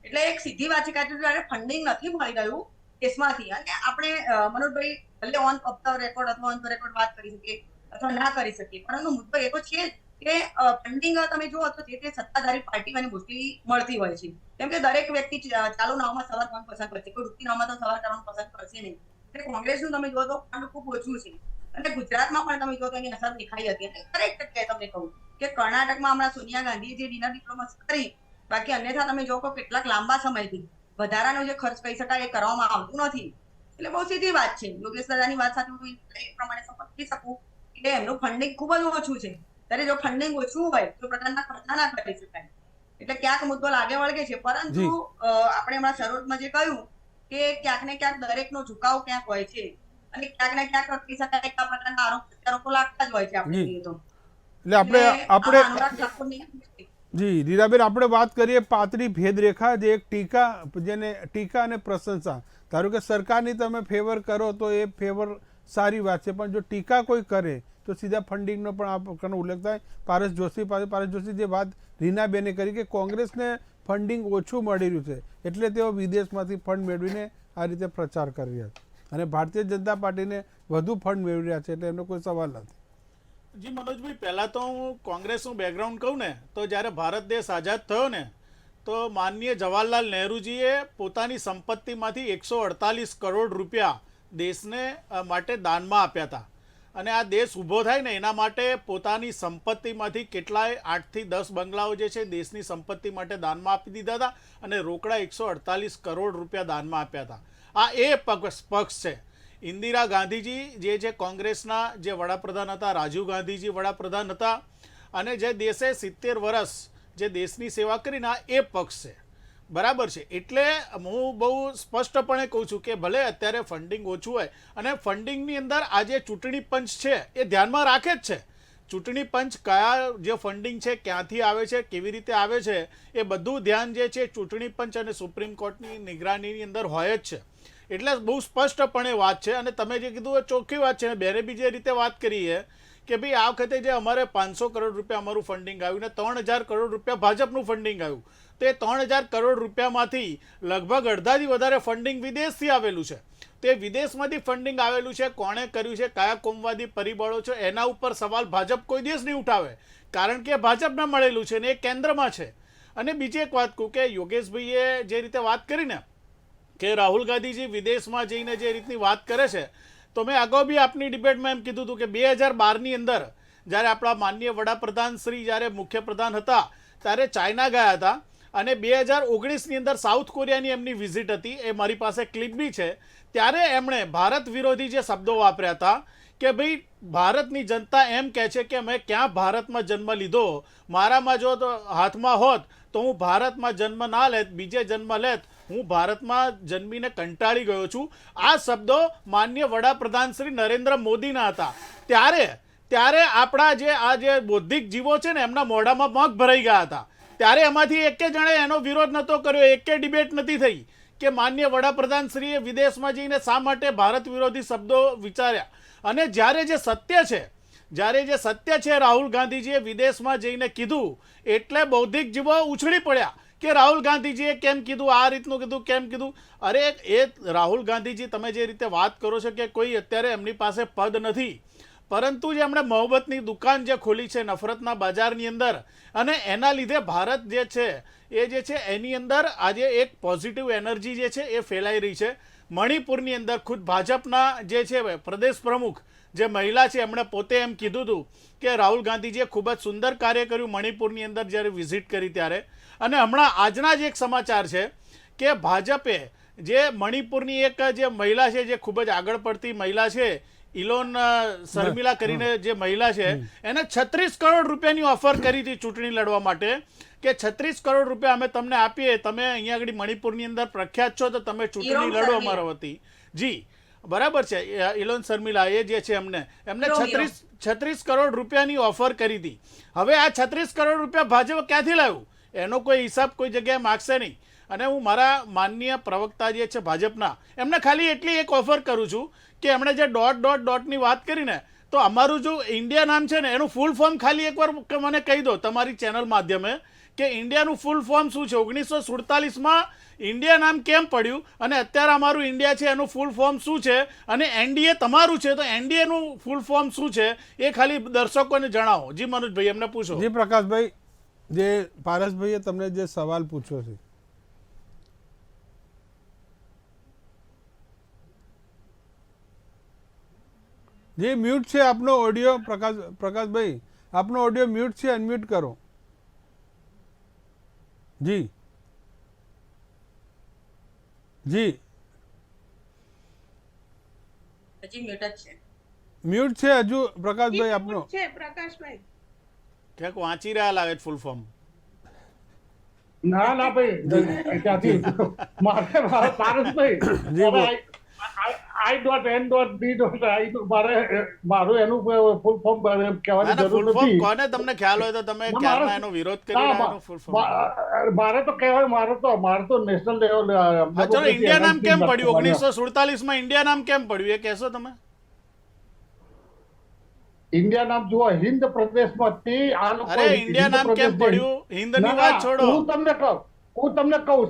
એટલે એક સીધી વાત છે કે જયારે ફંડિંગ નથી મળી રહ્યું દેશમાંથી, અને આપણે મનોજભાઈ ભલે ઓન ઓફ ધ રેકોર્ડ અથવા ઓન ધ રેકોર્ડ વાત કરી શકીએ અથવા ના કરી શકીએ, પરંતુ મુદ્દો એ તો છે કે ફંડિંગ તમે જુઓ તો જે તે સત્તાધારી પાર્ટીઓને મોસ્ટલી મળતી હોય છે. કેમ કે દરેક વ્યક્તિ ચાલુ નાવમાં સવાર કરવાનું પસંદ કરશે, કોઈ ડૂબતી નાવમાં તો સવાર કરવાનું પસંદ કરશે નહીં. એટલે કોંગ્રેસનું તમે જુઓ તો ફંડ ખૂબ ઓછું છે. અને ગુજરાતમાં પણ તમે જુઓ તો એની અસર દેખાઈ હતી. અને દરેક જગ્યાએ તમને કહું કે કર્ણાટકમાં હમણાં સોનિયા ગાંધીએ જે ડિનર ડિપ્લોમસી કરી, બાકી અન્યથા તમે જો કેટલાક લાંબા સમયથી વધારાનો જે ખર્ચ કહી શકાય એ કરવામાં આવતું નથી. એટલે બહુ સીધી વાત છે. યોગેશ દાદાની વાત સાથે હું એ પ્રમાણે સંપર્ક કરી શકું કે એમનું ફંડિંગ ખૂબ જ ઓછું છે. ત્યારે જો ફંડિંગ ઓછું હોય તો પ્રકારના ખર્ચા ના કરી શકાય. એટલે ક્યાંક મુદ્દો લાગે વળગે છે. પરંતુ આપણે હમણાં શરૂઆતમાં જે કહ્યું કે ક્યાંક ને ક્યાંક દરેકનો ઝુકાવ ક્યાંક હોય છે અને ક્યાંક ને ક્યાંક કહી શકાય કે આ પ્રકારના આરોપો લાગતા જ હોય છે આપણે જોઈએ તો. એટલે આપણે અનુરાગ ઠાકુરની જી રીરાબેન, આપણે વાત કરીએ પાતળી ભેદરેખા, જે એક ટીકા, જેને ટીકા અને પ્રશંસા. ધારો કે સરકારની તમે ફેવર કરો તો એ ફેવર સારી વાત છે, પણ જો ટીકા કોઈ કરે તો સીધા ફંડિંગનો પણ આ પ્રકારનો ઉલ્લેખ થાય. પારસ જોશી જે વાત રીનાબેને કરી કે કોંગ્રેસને ફંડિંગ ઓછું મળી રહ્યું છે એટલે તેઓ વિદેશમાંથી ફંડ મેળવીને આ રીતે પ્રચાર કરી રહ્યા છે અને ભારતીય જનતા પાર્ટીને વધુ ફંડ મેળવી રહ્યા છે, એટલે એનો કોઈ સવાલ નથી. જી મનોજભાઈ, પહેલાં તો હું કોંગ્રેસનું બેકગ્રાઉન્ડ કહું ને તો જ્યારે ભારત દેશ આઝાદ થયો ને તો માનનીય જવાહરલાલ નહેરુજીએ પોતાની સંપત્તિમાંથી 148 કરોડ રૂપિયા દેશને માટે દાનમાં આપ્યા હતા. અને આ દેશ ઊભો થાય ને એના માટે પોતાની સંપત્તિમાંથી કેટલાય 8 થી 10 બંગલાઓ જે છે દેશની સંપત્તિ માટે દાનમાં આપી દીધા હતા અને રોકડા 148 કરોડ રૂપિયા દાનમાં આપ્યા હતા. આ એ પક્ષ છે. ઇન્દિરા ગાંધીજી જે છે કોંગ્રેસના જે વડાપ્રધાન હતા, રાજીવ ગાંધીજી વડાપ્રધાન હતા અને જે દેશે 70 વર્ષ જે દેશની સેવા કરીને આ એ પક્ષ છે. બરાબર છે. એટલે હું બહુ સ્પષ્ટપણે કહું છું કે ભલે અત્યારે ફંડિંગ ઓછું હોય અને ફંડિંગની અંદર આ જે ચૂંટણી પંચ છે એ ધ્યાનમાં રાખે જ છે. ચૂંટણી પંચ કયા જે ફંડિંગ છે ક્યાંથી આવે છે, કેવી રીતે આવે છે, એ બધું ધ્યાન જે છે ચૂંટણી પંચ અને સુપ્રીમ કોર્ટની નિગરાનીની અંદર હોય જ છે. એટલે બહુ સ્પષ્ટપણે વાત છે. અને તમે જે કીધું એ ચોખ્ખી વાત છે. બેને બી જે રીતે વાત કરી છે કે ભાઈ આ વખતે જે અમારે 500 કરોડ રૂપિયા અમારું ફંડિંગ આવ્યું ને 3000 કરોડ રૂપિયા ભાજપનું ફંડિંગ આવ્યું, તે 3000 કરોડ રૂપિયામાંથી લગભગ અડધાથી વધારે ફંડિંગ વિદેશથી આવેલું છે. તે વિદેશમાંથી ફંડિંગ આવેલું છે, કોણે કર્યું છે, કયા કોમવાદી પરિબળો છે, એના ઉપર સવાલ ભાજપ કોઈ દિવસ નહીં ઉઠાવે, કારણ કે ભાજપને મળેલું છે ને એ કેન્દ્રમાં છે. અને બીજી એક વાત કહું કે યોગેશભાઈએ જે રીતે વાત કરી ને કે રાહુલ ગાંધીજી વિદેશમાં જઈને જે રીતની વાત કરે છે, તો મેં અગાઉ બી આપની ડિબેટમાં એમ કીધું હતું કે 2012ની અંદર જ્યારે આપણા માનનીય વડાપ્રધાન શ્રી જ્યારે મુખ્યપ્રધાન હતા ત્યારે ચાઇના ગયા હતા અને 2019ની અંદર સાઉથ કોરિયાની એમની વિઝિટ હતી, એ મારી પાસે ક્લિપ બી છે. ત્યારે એમણે ભારત વિરોધી જે શબ્દો વાપર્યા હતા કે ભાઈ ભારતની જનતા એમ કહે છે કે મેં ક્યાં ભારતમાં જન્મ લીધો, મારામાં જો તો હાથમાં હોત તો હું ભારતમાં જન્મ ના લેત, બીજે જન્મ લેત, હું ભારતમાં જન્મીને કંટાળી ગયો છું. આ શબ્દો માનનીય વડાપ્રધાન શ્રી નરેન્દ્ર મોદીના હતા. ત્યારે આપણા જે આ જે બૌદ્ધિક જીવો છે ને એમના મોઢામાં મગ ભરાઈ ગયા હતા. ત્યારે એમાંથી એકે જણે એનો વિરોધ નહોતો કર્યો, એકે ડિબેટ નથી થઈ કે માનનીય વડાપ્રધાન શ્રીએ વિદેશમાં જઈને શા માટે ભારત વિરોધી શબ્દો વિચાર્યા. અને જ્યારે જે સત્ય છે રાહુલ ગાંધીજીએ વિદેશમાં જઈને કીધું એટલે બૌદ્ધિક જીવો ઉછળી પડ્યા કે રાહુલ ગાંધીજીએ કેમ કીધું, આ રીતનું કીધું, કેમ કીધું. અરે એ રાહુલ ગાંધીજી તમે જે રીતે વાત કરો છો કે કોઈ અત્યારે એમની પાસે પદ નથી, પરંતુ જે એમણે મોહબ્બતની દુકાન જે ખોલી છે નફરતના બજારની અંદર, અને એના લીધે ભારત જે છે એ જે છે એની અંદર આજે એક પોઝિટિવ એનર્જી જે છે એ ફેલાઈ રહી છે. મણિપુરની અંદર ખુદ ભાજપના જે છે પ્રદેશ પ્રમુખ જે મહિલા છે એમણે પોતે એમ કીધું હતું કે રાહુલ ગાંધીજીએ ખૂબ જ સુંદર કાર્ય કર્યું મણિપુરની અંદર જ્યારે વિઝિટ કરી ત્યારે. અને હમણાં આજના જ એક સમાચાર છે કે ભાજપે જે મણિપુરની એક જે મહિલા છે જે ખૂબ જ આગળ પડતી મહિલા છે, ઇલોન શર્મિલા કરીને જે મહિલા છે, એને 36 કરોડ રૂપિયાની ઓફર કરી હતી ચૂંટણી લડવા માટે કે 36 કરોડ રૂપિયા અમે તમને આપીએ, તમે અહીંયા આગળ મણિપુરની અંદર પ્રખ્યાત છો તો તમે ચૂંટણી લડો અમારા વતી. જી બરાબર છે. ઇલોન શર્મિલા એ જે છે એમને 36 કરોડ રૂપિયાની ઓફર કરી હતી. હવે આ 36 કરોડ રૂપિયા ભાજપ ક્યાંથી લાવ્યું એનો કોઈ હિસાબ કોઈ જગ્યાએ માગશે નહીં. અને હું મારા માનનીય પ્રવક્તા જે છે ભાજપના એમને ખાલી એટલી એક ઓફર કરું છું કે એમણે જે ડોટની વાત કરીને, તો અમારું જો ઇન્ડિયા નામ છે ને એનું ફૂલ ફોર્મ ખાલી એકવાર મને કહી દો તમારી ચેનલ માધ્યમે કે ઇન્ડિયાનું ફૂલ ફોર્મ શું છે, 1947માં ઇન્ડિયા નામ કેમ પડ્યું અને અત્યારે અમારું ઇન્ડિયા છે એનું ફૂલ ફોર્મ શું છે, અને એનડીએ તમારું છે તો એનડીએનું ફૂલ ફોર્મ શું છે એ ખાલી દર્શકોને જણાવો. જી મનોજભાઈ, એમને પૂછો. જી પ્રકાશભાઈ, જે પારસભાઈએ તમને જે સવાલ પૂછ્યો છે, જે મ્યુટ છે આપનો ઓડિયો. પ્રકાશભાઈ, આપનો ઓડિયો મ્યુટ છે, અનમ્યુટ કરો. જી જી હજી મ્યુટ જ છે. મ્યુટ છે હજુ પ્રકાશભાઈ આપનો. છે પ્રકાશભાઈ. ક્યાંક વાંચી રહ્યા લાગે ફૂલ ફોર્મ. ના ના ભાઈ, ત્યાંથી મારે પારસભાઈ I dot N dot B dot I મારું એનું ફૂલ ફોર્મ કહેવાની જરૂર ફૂલ ફોર્મ નથી. કોને તમને ખ્યાલ હોય તો તમે ક્યારના એનો વિરોધ કરી રહ્યા એનો ફૂલ ફોર્મ. મારે તો કહેવાય, મારે તો નેશનલ લેવલ. ચલો, ઇન્ડિયા નામ કેમ પડ્યું 1947માં? ઇન્ડિયા નામ કેમ પડ્યું એ કહેશો તમે? ઇન્ડિયા નામ જુઓ, હિન્દ પ્રદેશમાંથી આ લોકો. અરે ઇન્ડિયા નામ કેમ પડ્યું? હિન્દની વાત છોડો. હું તમને કહું,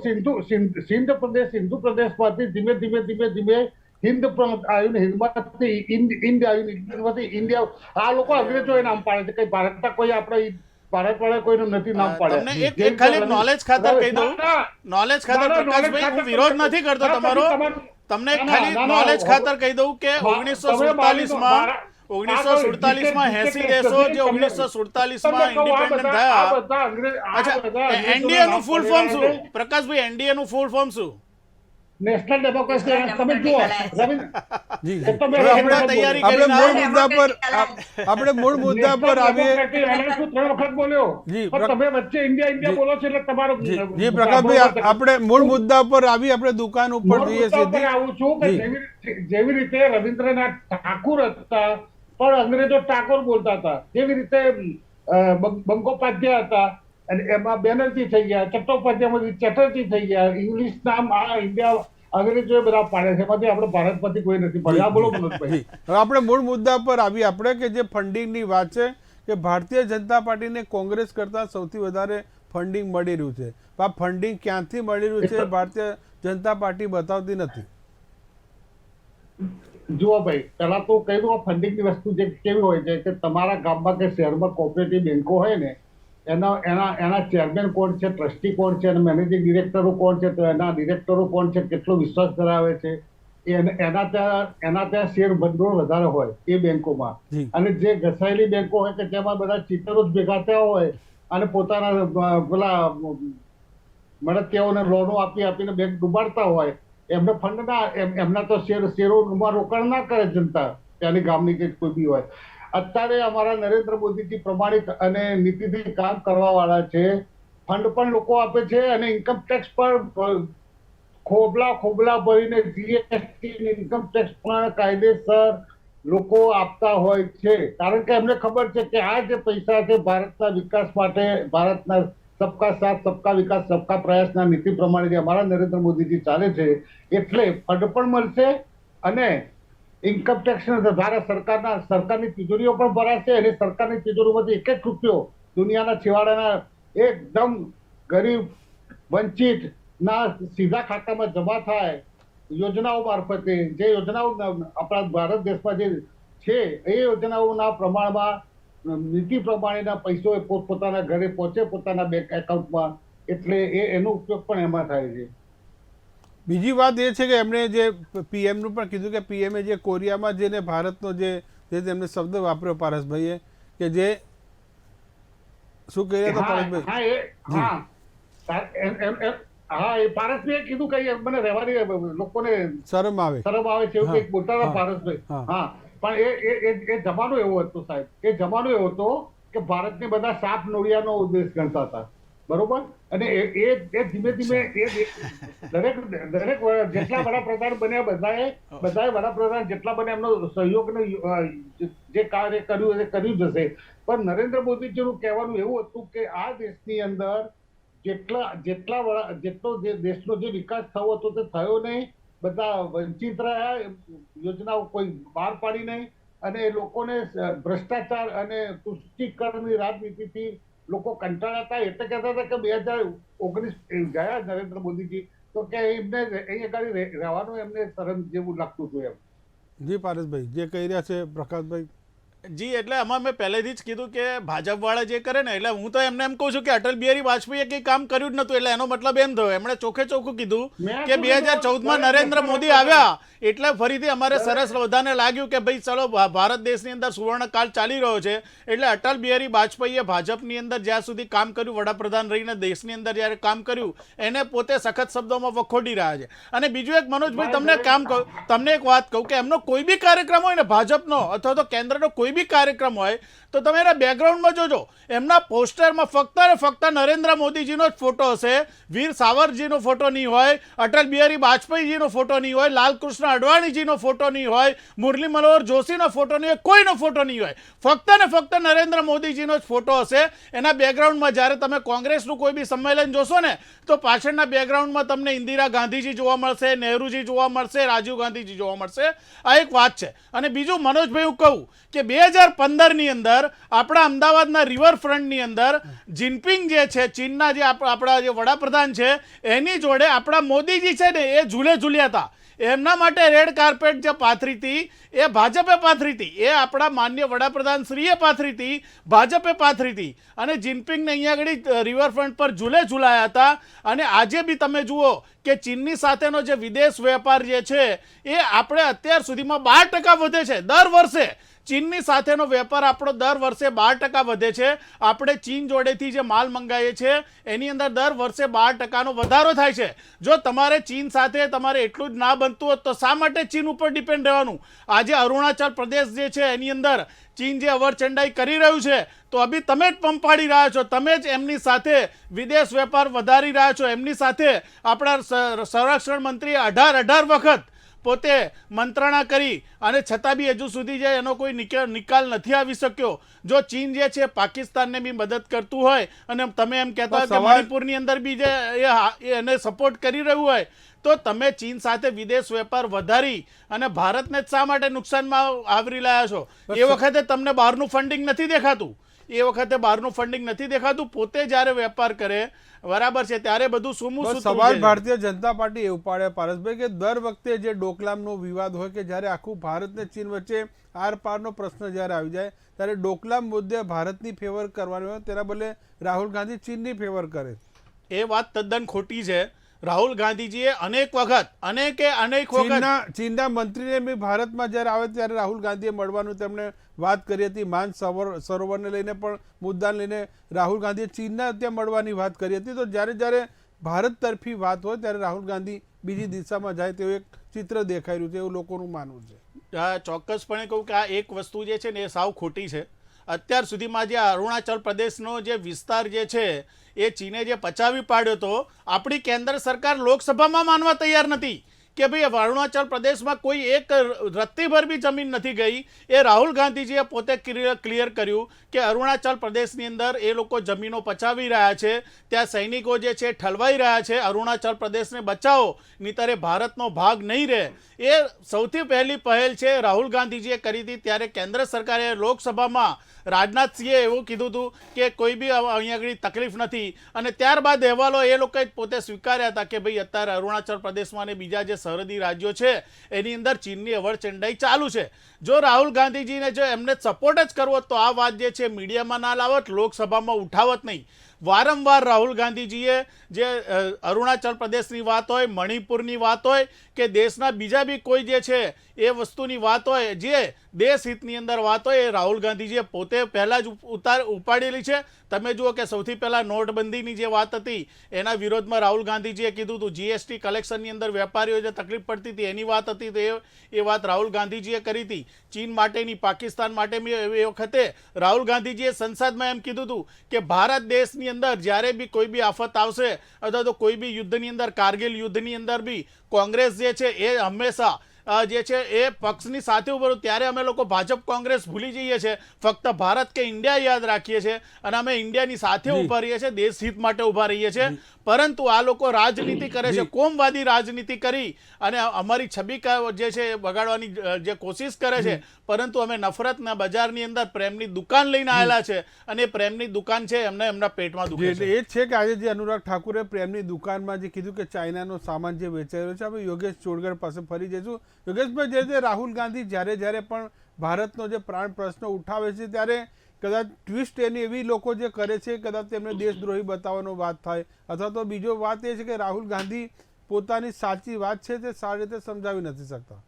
સિંધ પ્રદેશમાંથી ધીમે ધીમે હિન્દ આવ્યું ને હિન્દમાંથી ઇન્ડિયા આવ્યું, ઇન્ડિયામાંથી ઇન્ડિયા. આ લોકો અંગ્રેજોએ નામ પાડે છે, કઈ ભારતના કોઈ આપણે ભારત વાળા કોઈનું નથી નામ પાડે. તમને એક ખાલી નોલેજ ખાતર કહી દઉં, નોલેજ ખાતર પ્રકાશભાઈ, હું વિરોધ નથી કરતો તમારો, તમને ખાલી નોલેજ ખાતર કહી દઉં કે 1947માં 80 દેશો જે 1947માં ઇન્ડિપેન્ડન્ટ થયા. અચ્છા, એનડીએ નું ફૂલ ફોર્મ શું પ્રકાશભાઈ? એનડીએ નું ફૂલ ફોર્મ શું? National democracy. તમે જુઓ જી તૈયારી આપણે કરીને મૂળ મુદ્દા પર આપણે મૂળ મુદ્દા પર આવીએ. 3 વખત બોલ્યો, જી, પણ તમે વચ્ચે ઇન્ડિયા બોલો છો એટલે તમારો. જી પ્રકાશભાઈ, આપણે મૂળ મુદ્દા પર આવી, આપણે દુકાન ઉપર જઈએ સીધી. આવું છું કે જેવી રીતે રવિન્દ્રનાથ ઠાકુર હતા પણ અંગ્રેજો ટાકોર બોલતા હતા, જેવી રીતે બંગોપાધ્યાય હતા અને એમાં બેનર્જી થઈ ગયા, ચટ્ટોપાધ્યાયમાંથી ચેટર્જી થઈ ગયા. ઇંગ્લિશ નામ આ ઇન્ડિયા અંગ્રેજોએ બધા પાડે છે, એમાંથી આપણે ભારતમાંથી કોઈ નથી પાડ્યું. આ બોલો મનોજભાઈ. હવે આપણે મૂળ મુદ્દા પર આવી, આપણે કે જે ફંડિંગની વાત છે કે ભારતીય જનતા પાર્ટીને કોંગ્રેસ કરતાં સૌથી વધારે ફંડિંગ મળી રહ્યું છે. આ ફંડિંગ ક્યાંથી મળી રહ્યું છે ભારતીય જનતા પાર્ટી બતાવતી નથી. જુઓ ભાઈ, પેલા તો કહી દઉં, આ ફંડિંગની વસ્તુ જે કેવી હોય છે કે તમારા ગામમાં કે શહેરમાં કોઓપરેટિવ બેંકો હોય ને, એના ચેરમેન કોણ છે, ટ્રસ્ટી કોણ છે, અને મેનેજિંગ ડિરેક્ટરો કોણ છે, તો એના ડિરેક્ટરો કોણ છે, કેટલો વિશ્વાસ ધરાવે છે, એના ત્યાં શેર ભંડોળ વધારે હોય એ બેંકોમાં. અને જે ઘસાયેલી બેંકો હોય કે જેમાં બધા ચીટરો જ ભેગા થયા હોય અને પોતાના પેલા મળતિયાઓને લોનો આપીને બેંક ડૂબાડતા હોય, એમને ફંડ ના, એમના તો શેરોમાં રોકાણ ના કરે જનતા, ત્યાંની ગામની કે કોઈ બી હોય. અત્યારે અમારા નરેન્દ્ર મોદીજી પ્રમાણિક અને નીતિથી કામ કરવા વાળા છે. ફંડ પણ લોકો આપે છે અને ઇન્કમ ટેક્સ પર ખોબલા ભરીને જીએસટી ઇન્કમ ટેક્સ પણ કાયદેસર લોકો આપતા હોય છે, કારણ કે એમને ખબર છે કે આ જે પૈસા છે ભારતના વિકાસ માટે, ભારતના સબકા સાથ સબકા વિકાસ સબકા પ્રયાસના નીતિ પ્રમાણે જે અમારા નરેન્દ્ર મોદીજી ચાલે છે, એટલે ફંડ પણ મળશે અને ઇન્કમ ટેક્સ દ્વારા સરકારની તિજોરીઓ પણ ભરાશે અને સરકારની તિજોરીમાંથી એક રૂપિયો દુનિયાના છેવાડાના એકદમ ગરીબ વંચિત ના સીધા ખાતામાં જમા થાય યોજનાઓ મારફતે. જે યોજનાઓ આપણા ભારત દેશમાં જે છે એ યોજનાઓના પ્રમાણમાં નીતિ પ્રમાણેના પૈસો પોતપોતાના ઘરે પહોંચે, પોતાના બેંક એકાઉન્ટમાં, એટલે એનો ઉપયોગ પણ એમાં થાય છે. બીજી વાત એ છે કે એમણે જે પીએમનું પણ કીધું કે પીએમએ જે કોરિયામાં જઈને ભારતનો જે તેમને શબ્દ વાપર્યો પારસભાઈએ, કે જે શું કહી રહ્યા હતા પારસભાઈ? હા, એ પારસભાઈએ કીધું કે મને રહેવાની લોકોને શરમ આવે છે એવું કંઈક બોલતા હતા પારસભાઈ. હા, પણ એ જમાનો એવો હતો સાહેબ, એ જમાનો એવો હતો કે ભારતને બધા સાપ નોળિયાનો દેશ ગણતા હતા, બરોબર? અને એ ધીમે ધીમે દરેક જેટલા વડાપ્રધાન બન્યા બધાએ વડાપ્રધાન જેટલા બને એમનો સહયોગ જે કાર્ય કર્યું એ કર્યું જ હશે. પણ નરેન્દ્ર મોદીજીનું કહેવાનું એવું હતું કે આ દેશની અંદર જેટલો દેશનો જે વિકાસ થયો હતો તે થયો નહીં, બધા વંચિત રહ્યા, યોજનાઓ કોઈ બહાર પાડી નહીં અને લોકોને ભ્રષ્ટાચાર અને તુષ્ટિકરણની રાજનીતિથી લોકો કંટાળ્યા હતા એટલે કહેતા હતા કે 2019 ગયા નરેન્દ્ર મોદીજી તો કે એમને અહીંયા આગળ રહેવાનું એમને શરમ જેવું લાગતું હતું એમ. જી પારસભાઈ, જે કહી રહ્યા છે પ્રકાશભાઈ. જી, એટલે આમાં મેં પહેલેથી જ કીધું કે ભાજપવાળા જે કરે ને, એટલે હું તો એમને એમ કહું છું કે અટલ બિહારી વાજપેયીએ કંઈ કામ કર્યું જ નહોતું, એટલે એનો મતલબ એમ થયો એમણે ચોખ્ખે ચોખ્ખું કીધું કે 2014માં નરેન્દ્ર મોદી આવ્યા એટલે ફરીથી અમારે સરસ બધાને લાગ્યું કે ભાઈ ચલો ભારત દેશની અંદર સુવર્ણકાળ ચાલી રહ્યો છે, એટલે અટલ બિહારી વાજપેયીએ ભાજપની અંદર જ્યાં સુધી કામ કર્યું, વડાપ્રધાન રહીને દેશની અંદર જ્યારે કામ કર્યું, એને પોતે સખત શબ્દોમાં વખોડી રહ્યા છે. અને બીજું એક મનોજભાઈ તમને એક વાત કહું કે એમનો કોઈ બી કાર્યક્રમ હોય ને ભાજપનો અથવા તો કેન્દ્રનો કોઈ બી કાર્યક્રમ હોય તો તમે એના બેકગ્રાઉન્ડમાં જોજો, એમના પોસ્ટરમાં ફક્ત ને ફક્ત નરેન્દ્ર મોદીજીનો જ ફોટો હશે, વીર સાવરજીનો ફોટો નહીં હોય, અટલ બિહારી વાજપેયીજીનો ફોટો નહીં હોય, લાલકૃષ્ણ અડવાણીજીનો ફોટો નહીં હોય, મુરલી મનોહર જોશીનો ફોટો નહીં હોય, કોઈનો ફોટો નહીં હોય, ફક્ત ને ફક્ત નરેન્દ્ર મોદીજીનો જ ફોટો હશે. એના બેકગ્રાઉન્ડમાં જ્યારે તમે કોંગ્રેસનું કોઈ બી સંમેલન જોશો ને તો પાછળના બેકગ્રાઉન્ડમાં તમને ઇન્દિરા ગાંધીજી જોવા મળશે, નહેરુજી જોવા મળશે, રાજીવ ગાંધીજી જોવા મળશે. આ એક વાત છે. અને બીજું મનોજભાઈ હું કહું કે 2015ની અંદર આપણા અમદાવાદના રિવરફ્રન્ટની અંદર જિનપિંગ જે છે, ચીનના જે આપણા જે વડાપ્રધાન છે, એની જોડે આપણા મોદીજી છે ને એ ઝૂલે ઝૂલ્યા હતા. એમના માટે રેડ કાર્પેટ જે પાથરી હતી એ ભાજપે પાથરી હતી, એ આપણા માન્ય વડાપ્રધાન શ્રીએ પાથરી હતી, ભાજપે પાથરી હતી. અને જિનપિંગને અહીંયા આગળ રિવરફ્રન્ટ પર ઝૂલાયા હતા. અને આજે બી તમે જુઓ કે ચીનની સાથેનો જે વિદેશ વેપાર જે છે એ આપણે અત્યાર સુધીમાં 12% વધે છે દર વર્ષે. ચીનની સાથેનો વેપાર આપણો દર વર્ષે 12% વધે છે. આપણે ચીન જોડેથી જે માલ મંગાવીએ છીએ એની અંદર દર વર્ષે 12%નો વધારો થાય છે. જો તમારે ચીન સાથે તમારે એટલું જ ના બનતું હોત તો શા માટે ચીન ઉપર ડિપેન્ડ રહેવાનું? આજે અરુણાચલ પ્રદેશ જે છે એની અંદર ચીન જે અવરચંડાઈ કરી રહ્યું છે તો અભી તમે જ પંપાડી રહ્યા છો, તમે જ એમની સાથે વિદેશ વેપાર વધારી રહ્યા છો. એમની સાથે આપણા સંરક્ષણ મંત્રીએ 18 વખત પોતે મંત્રણા કરી અને છતાં બી હજુ સુધી જે એનો કોઈ નિકાલ નથી આવી શક્યો. જો ચીન જે છે પાકિસ્તાનને બી મદદ કરતું હોય અને તમે એમ કહેતા હોય કે મણિપુરની અંદર બી જે એને સપોર્ટ કરી રહ્યું હોય તો તમે ચીન સાથે વિદેશ વેપાર વધારી અને ભારતને જ શા માટે નુકસાનમાં આવરી લાયા છો? એ વખતે તમને બહારનું ફંડિંગ નથી દેખાતું, પોતે જ્યારે વેપાર કરે બરાબર છે ત્યારે બધું સુમું. સવાલ ભારતીય જનતા પાર્ટી એવું પાડે પારસભાઈ કે દર વખતે જે ડોકલામનો વિવાદ હોય કે જ્યારે આખું ભારત ને ચીન વચ્ચે આર પારનો પ્રશ્ન જ્યારે આવી જાય ત્યારે ડોકલામ મુદ્દે ભારતની ફેવર કરવાની હોય તેના બદલે રાહુલ ગાંધી ચીનની ફેવર કરે. એ વાત તદ્દન ખોટી છે. રાહુલ ગાંધીજીએ અનેક વખત ચીનના મંત્રીને બી ભારતમાં જ્યારે આવે ત્યારે રાહુલ ગાંધીએ મળવાનું તેમણે વાત કરી હતી. માન સરોવરને લઈને પણ મુદ્દાને લઈને રાહુલ ગાંધીએ ચીનના ત્યાં મળવાની વાત કરી હતી. તો જ્યારે ભારત તરફી વાત હોય ત્યારે રાહુલ ગાંધી બીજી દિશામાં જાય તેવું એક ચિત્ર દેખાઈ રહ્યું છે એવું લોકોનું માનવું છે. ચોક્કસપણે કહું કે આ એક વસ્તુ જે છે ને એ સાવ ખોટી છે. અત્યાર સુધીમાં જે અરુણાચલ પ્રદેશનો જે વિસ્તાર જે છે એ ચીને જે પચાવી પાડ્યો હતો, આપણી કેન્દ્ર સરકાર લોકસભામાં માનવા તૈયાર નથી કે ભાઈ અરુણાચલ પ્રદેશમાં કોઈ એક રત્તીભર બી જમીન નથી ગઈ. એ રાહુલ ગાંધીજીએ પોતે ક્લિયર કર્યું કે અરુણાચલ પ્રદેશની અંદર એ લોકો જમીનો પચાવી રહ્યા છે, ત્યાં સૈનિકો જે છે ઠલવાઈ રહ્યા છે. અરુણાચલ પ્રદેશને બચાવો નહીંતર ભારતનો ભાગ નહીં રહે. એ સૌથી પહેલી પહેલ છે રાહુલ ગાંધીજીએ કરી હતી. ત્યારે કેન્દ્ર સરકારે લોકસભામાં રાજનાથસિંહે એવું કીધું હતું કે કોઈ બી અહીંયા આગળ તકલીફ નથી. અને ત્યારબાદ અહેવાલો એ લોકોએ પોતે સ્વીકાર્યા હતા કે ભાઈ અત્યારે અરુણાચલ પ્રદેશમાં અને બીજા જે સરહદી રાજ્યો છે એની અંદર ચીનની અવરચંડાઈ ચાલુ છે. જો રાહુલ ગાંધીજીને જો એમને સપોર્ટ જ કરવો તો આ વાત જે છે મીડિયામાં ના લાવત, લોકસભામાં ઉઠાવત નહીં. વારંવાર રાહુલ ગાંધીજીએ જે અરુણાચલ પ્રદેશની વાત હોય, મણિપુરની વાત હોય કે દેશના બીજા બી કોઈ જે છે એ વસ્તુની વાત હોય, જે દેશ હિતની અંદર વાત હોય, એ રાહુલ ગાંધીજીએ પોતે પહેલાં જ ઉપાડેલી છે. તમે જુઓ કે સૌથી પહેલાં નોટબંધીની જે વાત હતી એના વિરોધમાં રાહુલ ગાંધીજીએ કીધું હતું. જીએસટી કલેક્શનની અંદર વેપારીઓ જે તકલીફ પડતી હતી એની વાત હતી તો એ વાત રાહુલ ગાંધીજીએ કરી હતી. ચીન માટેની, પાકિસ્તાન માટે એ વખતે રાહુલ ગાંધીજીએ સંસદમાં એમ કીધું હતું કે ભારત દેશની અંદર જ્યારે બી કોઈ બી આફત આવશે અથવા તો કોઈ બી યુદ્ધની અંદર, કારગિલ યુદ્ધની અંદર બી કોંગ્રેસ જે છે એ હંમેશા જે છે એ પક્ષની સાથે ઉભો રહ્યું, ત્યારે અમે લોકો ભાજપ કોંગ્રેસ ભૂલી જઈએ છીએ, ફક્ત ભારત કે ઇન્ડિયા યાદ રાખીએ છીએ અને અમે ઇન્ડિયાની સાથે ઊભા રહીએ છીએ, દેશ હિત માટે ઊભા રહીએ છીએ. પરંતુ આ લોકો રાજનીતિ કરે છે, કોમવાદી રાજનીતિ કરી અને અમારી છબી જે છે એ બગાડવાની જે કોશિશ કરે છે. પરંતુ અમે નફરતના બજારની અંદર પ્રેમની દુકાન લઈને આવેલા છે અને એ પ્રેમની દુકાન છે એમને એમના પેટમાં દુખે એટલે છે. એ જ છે કે આજે જે અનુરાગ ઠાકુરે પ્રેમની દુકાનમાં જે કીધું કે ચાઇનાનો સામાન જે વેચાઈ રહ્યો છે. આપણે યોગેશ ચોડગર પાસે ફરી જઈશું. યોગેશભાઈ, જે રીતે રાહુલ ગાંધી જ્યારે પણ ભારતનો જે પ્રાણ પ્રશ્ન ઉઠાવે છે ત્યારે કદાચ ટ્વિસ્ટ એની એવી લોકો જે કરે છે, કદાચ તેમને દેશદ્રોહી બતાવવાનો વાત થાય, અથવા તો બીજો વાત એ છે કે રાહુલ ગાંધી પોતાની સાચી વાત છે તે સારી રીતે સમજાવી નથી શકતા.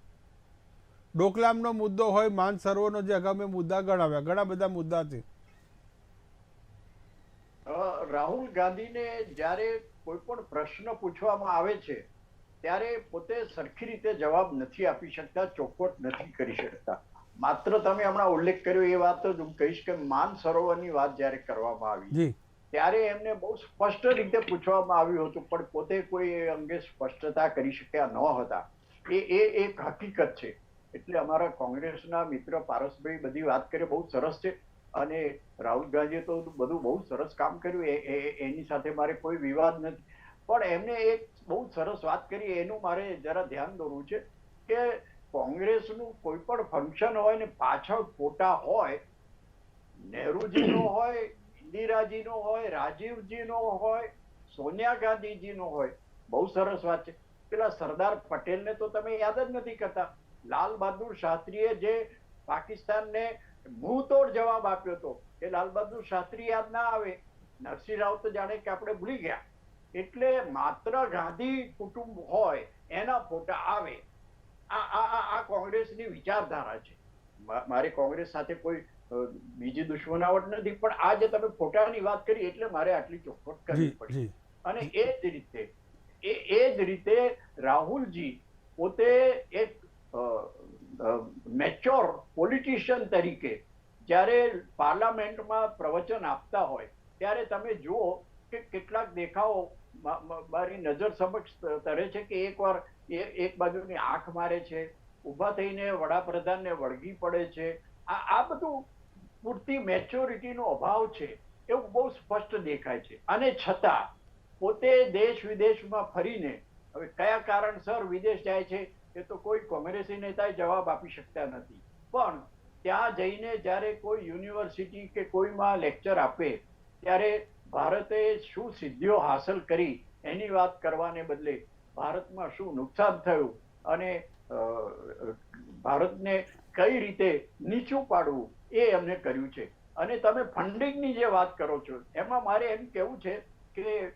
ડોકલામનો મુદ્દો હોય, માન સરોવરનો જે અગાઉ મેં મુદ્દા ગણાવ્યા, ઘણા બધા મુદ્દા છે. રાહુલ ગાંધીને જ્યારે કોઈ પણ પ્રશ્ન પૂછવામાં આવે છે ત્યારે પોતે સરખી રીતે જવાબ નથી આપી શકતા, ચોખવટ નથી કરી શકતા. માત્ર તમે હમણાં ઉલ્લેખ કર્યો એ વાત જ હું કહીશ કે માન સરોવરની વાત જ્યારે કરવામાં આવી ત્યારે એમને બહુ સ્પષ્ટ રીતે પૂછવામાં આવ્યું હતું, પણ પોતે કોઈ એ અંગે સ્પષ્ટતા કરી શક્યા ન હતા. એ એક હકીકત છે. એટલે અમારા કોંગ્રેસના મિત્ર પારસભાઈ બધી વાત કરી, બહુ સરસ છે. અને રાહુલ ગાંધીએ તો બધું બહુ સરસ કામ કર્યું, એની સાથે મારે કોઈ વિવાદ નથી. પણ એમને એક બહુ સરસ વાત કરી, એનું મારે જરા ધ્યાન દોરવું છે કે કોંગ્રેસનું કોઈ પણ ફંક્શન હોય ને પાછળ ફોટા હોય, નહેરુજીનો હોય, ઇન્દિરાજીનો હોય, રાજીવજીનો હોય, સોનિયા ગાંધીજીનો હોય, બહુ સરસ વાત છે. પેલા સરદાર પટેલને તો તમે યાદ જ નથી કરતા. લાલ બહાદુર શાસ્ત્રીએ જે પાકિસ્તાનને મુંહતોડ જવાબ આપ્યો હતો, એ લાલ બહાદુર શાસ્ત્રી યાદ ના આવે, નરસિંહ રાવ તો જાણે કે આપણે ભૂલી ગયા. એટલે માત્ર ગાંધી કુટુંબ હોય એના ફોટા આવે. આ કોંગ્રેસની વિચારધારા છે. મારી કોંગ્રેસ સાથે કોઈ બીજી દુશ્મનાવટ નથી, પણ આ જે તમે ફોટાની વાત કરી એટલે મારે આટલી ચોખવટ કરવી પડી. અને એ જ રીતે રાહુલજી પોતે એક મેચ્યોર પોલિટિશિયન તરીકે જ્યારે પાર્લામેન્ટમાં પ્રવચન આપતા હોય ત્યારે તમે જુઓ કે કેટલાક દેખાવો મારી નજર સમક્ષ તરે છે કે એકવાર એક બાજુની આંખ મારે છે, ઊભા થઈને વડાપ્રધાનને વળગી પડે છે. આ બધું પૂરતી મેચ્યોરિટીનો અભાવ છે એવું બહુ સ્પષ્ટ દેખાય છે. અને છતાં પોતે દેશ વિદેશમાં ફરીને, હવે કયા કારણસર વિદેશ જાય છે એ તો કોઈ કોંગ્રેસી નેતાએ જવાબ આપી શકતા નથી, પણ ત્યાં જઈને જ્યારે કોઈ યુનિવર્સિટી કે કોઈમાં લેક્ચર આપે ત્યારે ભારતે શું સિદ્ધિઓ હાંસલ કરી એની વાત કરવાને બદલે ભારતમાં શું નુકસાન થયું અને ભારતને કઈ રીતે નીચું પાડવું એ એમને કર્યું છે. અને તમે ફંડિંગની જે વાત કરો છો એમાં મારે એમ કહેવું છે કે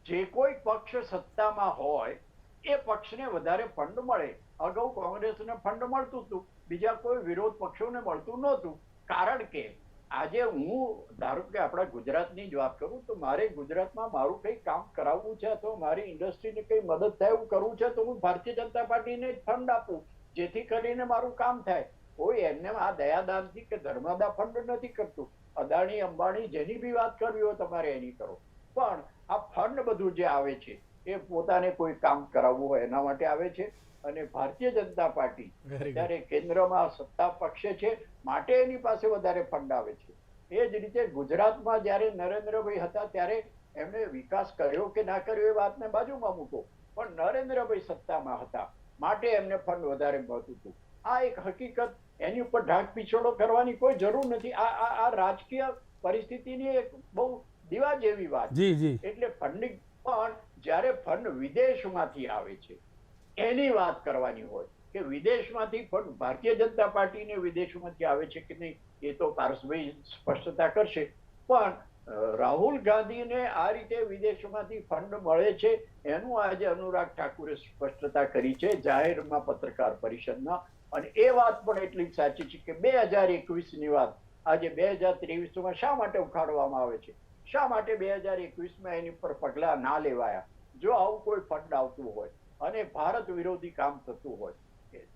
જે કોઈ પક્ષ સત્તામાં હોય એ પક્ષને વધારે ફંડ મળે. અગાઉ કોંગ્રેસને ફંડ મળતું હતું, બીજા કોઈ વિરોધ પક્ષોને મળતું નહોતું. કારણ કે આજે હું ધારો કે આપણા ગુજરાતની જ વાત કરું તો મારે ગુજરાતમાં મારું કંઈ કામ કરાવવું છે અથવા મારી ઇન્ડસ્ટ્રીને કંઈ મદદ થાય એવું કરવું છે તો હું ભારતીય જનતા પાર્ટીને જ ફંડ આપું, જેથી કરીને મારું કામ થાય. કોઈ એમને આ દયાદાનથી કે ધર્માદા ફંડ નથી કરતું. અદાણી અંબાણી જેની બી વાત કરવી હોય તમારે એની કરો, પણ આ ફંડ બધું જે આવે છે એ પોતાને કોઈ કામ કરાવવું હોય એના માટે આવે છે. અને ભારતીય જનતા પાર્ટી જ્યારે કેન્દ્રમાં સત્તા પક્ષે છે માટે એની પાસે વધારે ફંડ આવે છે. એ જ રીતે ગુજરાતમાં જ્યારે નરેન્દ્રભાઈ હતા ત્યારે એમણે વિકાસ કર્યો કે ના કર્યો એ વાતને બાજુમાં મૂકો, પણ નરેન્દ્રભાઈ સત્તામાં હતા માટે એમને ફંડ વધારે મળતું હતું. આ એક હકીકત, એની ઉપર ઢાંક પીછોડો કરવાની કોઈ જરૂર નથી. આ રાજકીય પરિસ્થિતિની એક બહુ દીવા જેવી વાત છે. એટલે ફંડિંગ પણ જ્યારે ફંડ વિદેશમાંથી આવે છે એની વાત કરવાની હોય કે વિદેશમાંથી ફંડ ભારતીય જનતા પાર્ટીને વિદેશમાંથી આવે છે કે નહીં એ તો પારસભાઈ સ્પષ્ટતા કરશે, પણ રાહુલ ગાંધીને આ રીતે વિદેશમાંથી ફંડ મળે છે એનું આજે અનુરાગ ઠાકુરે સ્પષ્ટતા કરી છે જાહેરમાં પત્રકાર પરિષદમાં. અને એ વાત પણ એટલી સાચી છે કે 2021ની વાત આજે 2023માં શા માટે ઉખાડવામાં આવે છે, શા માટે 2021માં એની પર પગલાં ના લેવાયા. જો આવું કોઈ ફંડ આવતું હોય અને ભારત વિરોધી કામ થતું હોય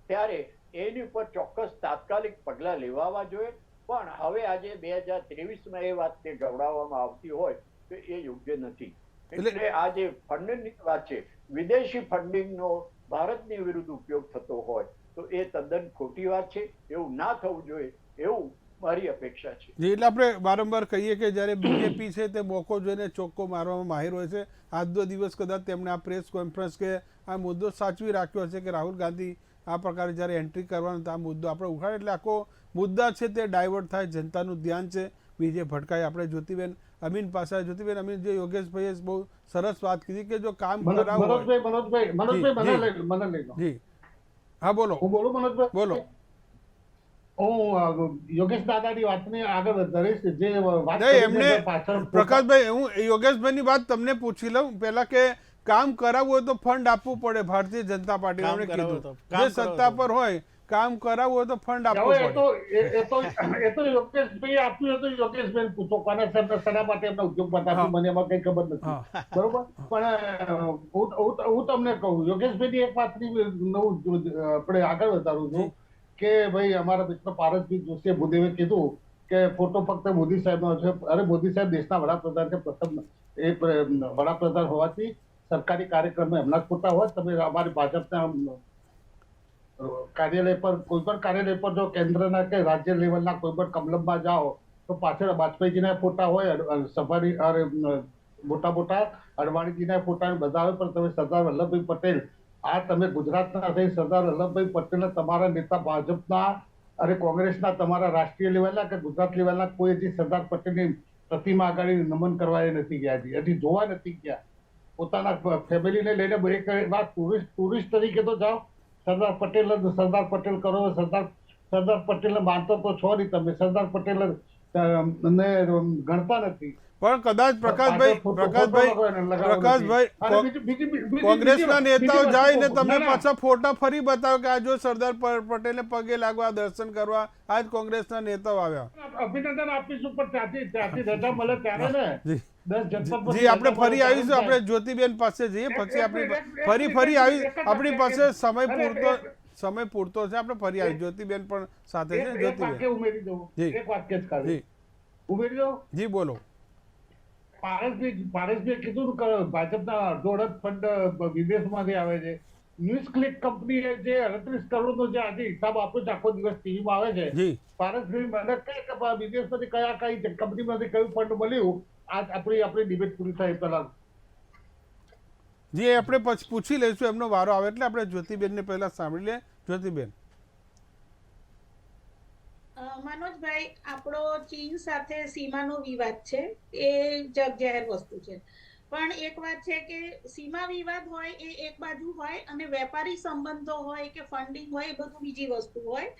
ત્યારે એની ઉપર ચોક્કસ તાત્કાલિક પગલાં લેવાવા જોઈએ. પણ હવે આજે 2023માં એ વાતને ગવડાવવામાં આવતી હોય તો એ યોગ્ય નથી. એટલે આ જે ફંડની વાત છે, વિદેશી ફંડિંગનો ભારતની વિરુદ્ધ ઉપયોગ થતો હોય તો એ તદ્દન ખોટી વાત છે. એવું ના થવું જોઈએ એવું મારી અપેક્ષા છે. જી, એટલે આપણે વારંવાર કહીએ કે જ્યારે બીજેપી છે તે મોકો જોઈને ચોખ્ખો મારવામાં માહિર હોય છે. આજનો દિવસ કદાચ તેમણે આ પ્રેસ કોન્ફરન્સ કે આ મુદ્દો સાચવી રાખ્યો હશે કે રાહુલ ગાંધી આ પ્રકારે જ્યારે એન્ટ્રી કરવાનો તો આ મુદ્દો આપણે ઉઠાડે એટલે આખો મુદ્દા છે તે ડાયવર્ટ થાય, જનતાનું ધ્યાન છે બીજે ભટકાય. આપણે જ્યોતિબેન અમીન પાસે જ્યોતિબેન અમીન જે યોગેશભાઈએ બહુ સરસ વાત કીધી કે જો કામ કરાવવું હોય. મનોજભાઈ મને લઈ લો. જી હા બોલો. હું બોલું મનોજભાઈ? બોલો. હું યોગેશ દાદાની વાતને આગળ વધારીશ. જે વાત નહીં, કરી એમને છે પાછળ પ્રકાશભાઈ, હું યોગેશભાઈની વાત તમને પૂછી લઉં પહેલા કે કામ કરાવવું હોય તો ફંડ આપવું પડે. ભારતીય જનતા પાર્ટી કામ એમણે કરાવવું કીધું તો, કામ જે સત્તા પર હોય કામ કરાવવું હોય તો ફંડ આપવું હવે પડે. એ તો યોગેશભાઈ આપ્યું હતું. યોગેશભાઈ પૂછો કોના શેના માટે એમના ઉદ્યોગ બતાવ્યું, મને એમાં કઈ ખબર નથી. બરોબર, પણ હું તમને કહું, યોગેશભાઈની એક વાતની નવું આપણે આગળ વધારું છું કે ભાઈ અમારા મિત્ર પારસભાઈ જોશીએ ભૂદેવે કીધું કે ફોટો ફક્ત મોદી સાહેબનો છે. અરે મોદી સાહેબ દેશના વડાપ્રધાન છે. પ્રથમ એ વડાપ્રધાન હોવાથી સરકારી કાર્યક્રમમાં એમના જ ફોટા હોય. તમે અમારી ભાજપના કાર્યાલય પર કોઈ પણ કાર્યાલય પર જો કેન્દ્રના કે રાજ્ય લેવલના કોઈ પણ કમલમમાં જાઓ તો પાછળ વાજપેયીજીના ફોટા હોય, સફારી મોટા મોટા અડવાણીજીના ફોટા બધા હોય, પણ તમે સરદાર વલ્લભભાઈ પટેલ, આ તમે ગુજરાતના થઈ સરદાર વલ્લભભાઈ પટેલના તમારા નેતા ભાજપના અને કોંગ્રેસના તમારા રાષ્ટ્રીય લેવલના કે ગુજરાત લેવલના કોઈ હજી સરદાર પટેલની પ્રતિમા આગળ નમન કરવા નથી ગયા, હજી જોવા નથી ગયા. પોતાના ફેમિલીને લઈને એક વાર ટુરિસ્ટ તરીકે તો જાઓ. સરદાર પટેલ કરો. સરદાર પટેલ માનતો તો છો નહીં તમે. સરદાર પટેલ ને ગણતા નથી. પણ કદાચ પ્રકાશભાઈ કોંગ્રેસના નેતાઓ જાય ને તમને પાછા ફોટા ફરી બતાવો કે આ જો સરદાર પટેલને પગે લાગવા, દર્શન કરવા આજ કોંગ્રેસના નેતાઓ આવ્યા. અભિનંદન આપીશું, પણ ત્યાંથી રજા મળે ત્યારે ને. જી, આપણે ફરી આવીશું. આપણે જ્યોતિબેન પાસે જઈએ પછી આપણે ફરી આવી. આપણી પાસે સમય પૂરતો છે. આપણે ફરી આવી. જ્યોતિબેન પણ સાથે છે. જ્યોતિબેન ઉમેરી દઉં એક વાક્ય જ ખાલી ઉમેરી દઉં. જી બોલો. પારસભાઈ કીધું કે ભાજપના અડધો ફંડ વિદેશમાંથી આવે છે. ન્યૂઝ ક્લિક કંપનીએ જે 38 કરોડનો જે આજે હિસાબ આપ્યો છે, આખો દિવસ ટીવીમાં આવે છે. પારસભાઈ મને કહે કે વિદેશમાંથી કઈ કંપનીમાંથી કયું ફંડ મળ્યું. આજ આપણી ડિબેટ પૂરી થાય પહેલા જી આપણે પછી પૂછી લઈશું. એમનો વારો આવે એટલે આપણે જ્યોતિબેનને પહેલા સાંભળી લે. જ્યોતિબેન. મનોજભાઈ, આપણો ચીન સાથે સીમાનો વિવાદ છે, એ જગ જાહેર વસ્તુ છે. પણ એક વાત છે કે સીમા વિવાદ હોય એ એક બાજુ હોય અને વેપારી સંબંધો હોય કે ફંડિંગ હોય એ બધું બીજી વસ્તુ હોય.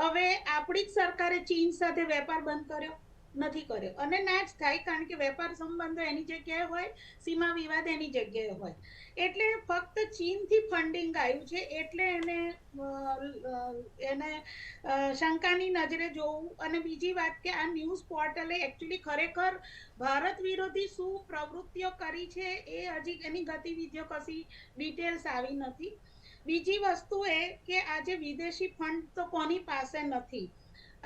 હવે આપણી જ સરકારે ચીન સાથે વેપાર બંધ કર્યો નથી કર્યો અને ના જ થાય, કારણ કે વેપાર સંબંધો એની જગ્યાએ હોય, સીમા વિવાદ એની જગ્યાએ હોય. એટલે ફક્ત ચીનથી ફંડિંગ આવ્યું છે એટલે એને શંકાની નજરે જોવું. અને બીજી વાત કે આ ન્યૂઝ પોર્ટલે એકચ્યુઅલી ખરેખર ભારત વિરોધી શું પ્રવૃત્તિઓ કરી છે એ હજી એની ગતિવિધિઓ કશી ડિટેલ્સ આવી નથી. બીજી વસ્તુ એ કે આજે વિદેશી ફંડ તો કોની પાસે નથી.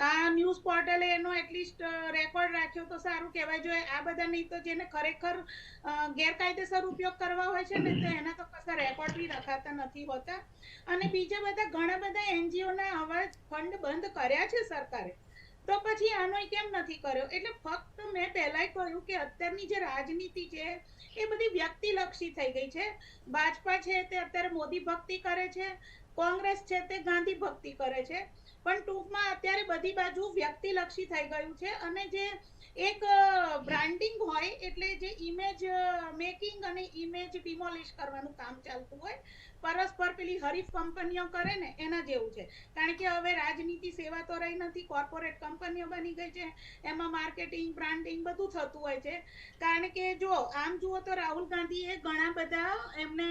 આ ન્યૂઝ પોર્ટલે એનો એટલીસ્ટ રેકોર્ડ રાખ્યો તો સારું કહેવાય. જો આ બધા નહીં તો જેને ખરેખર ગેરકાયદેસર ઉપયોગ કરવા હોય છે ને તો એના તો કશા રેકોર્ડ બી રખાતા નથી હોતા. અને બીજા બધા ઘણા બધા એનજીઓના અવાજ ફંડ બંધ કર્યા છે સરકારે, તો પછી આનો કેમ નથી કર્યો? એટલે ફક્ત મેં પહેલાંય કહ્યું કે અત્યારની જે રાજનીતિ છે એ બધી વ્યક્તિલક્ષી થઈ ગઈ છે. ભાજપા છે તે અત્યારે મોદી ભક્તિ કરે છે, કોંગ્રેસ છે તે ગાંધી ભક્તિ કરે છે. પણ ટૂંકમાં અત્યારે બધી બાજુ વ્યક્તિલક્ષી થઈ ગયું છે. અને જે એક બ્રાન્ડિંગ હોય એટલે જે ઇમેજ મેકિંગ અને ઇમેજ ડિમોલિશ કરવાનું કામ ચાલતું હોય, પરસ્પર પેલી હરીફ કંપનીઓ કરે ને એના જેવું છે. કારણ કે હવે રાજનીતિ સેવા તો રહી નથી, કોર્પોરેટ કંપનીઓ બની ગઈ છે, એમાં માર્કેટિંગ બ્રાન્ડિંગ બધું થતું હોય છે. કારણ કે જો આમ જુઓ તો રાહુલ ગાંધીએ ઘણા બધા એમને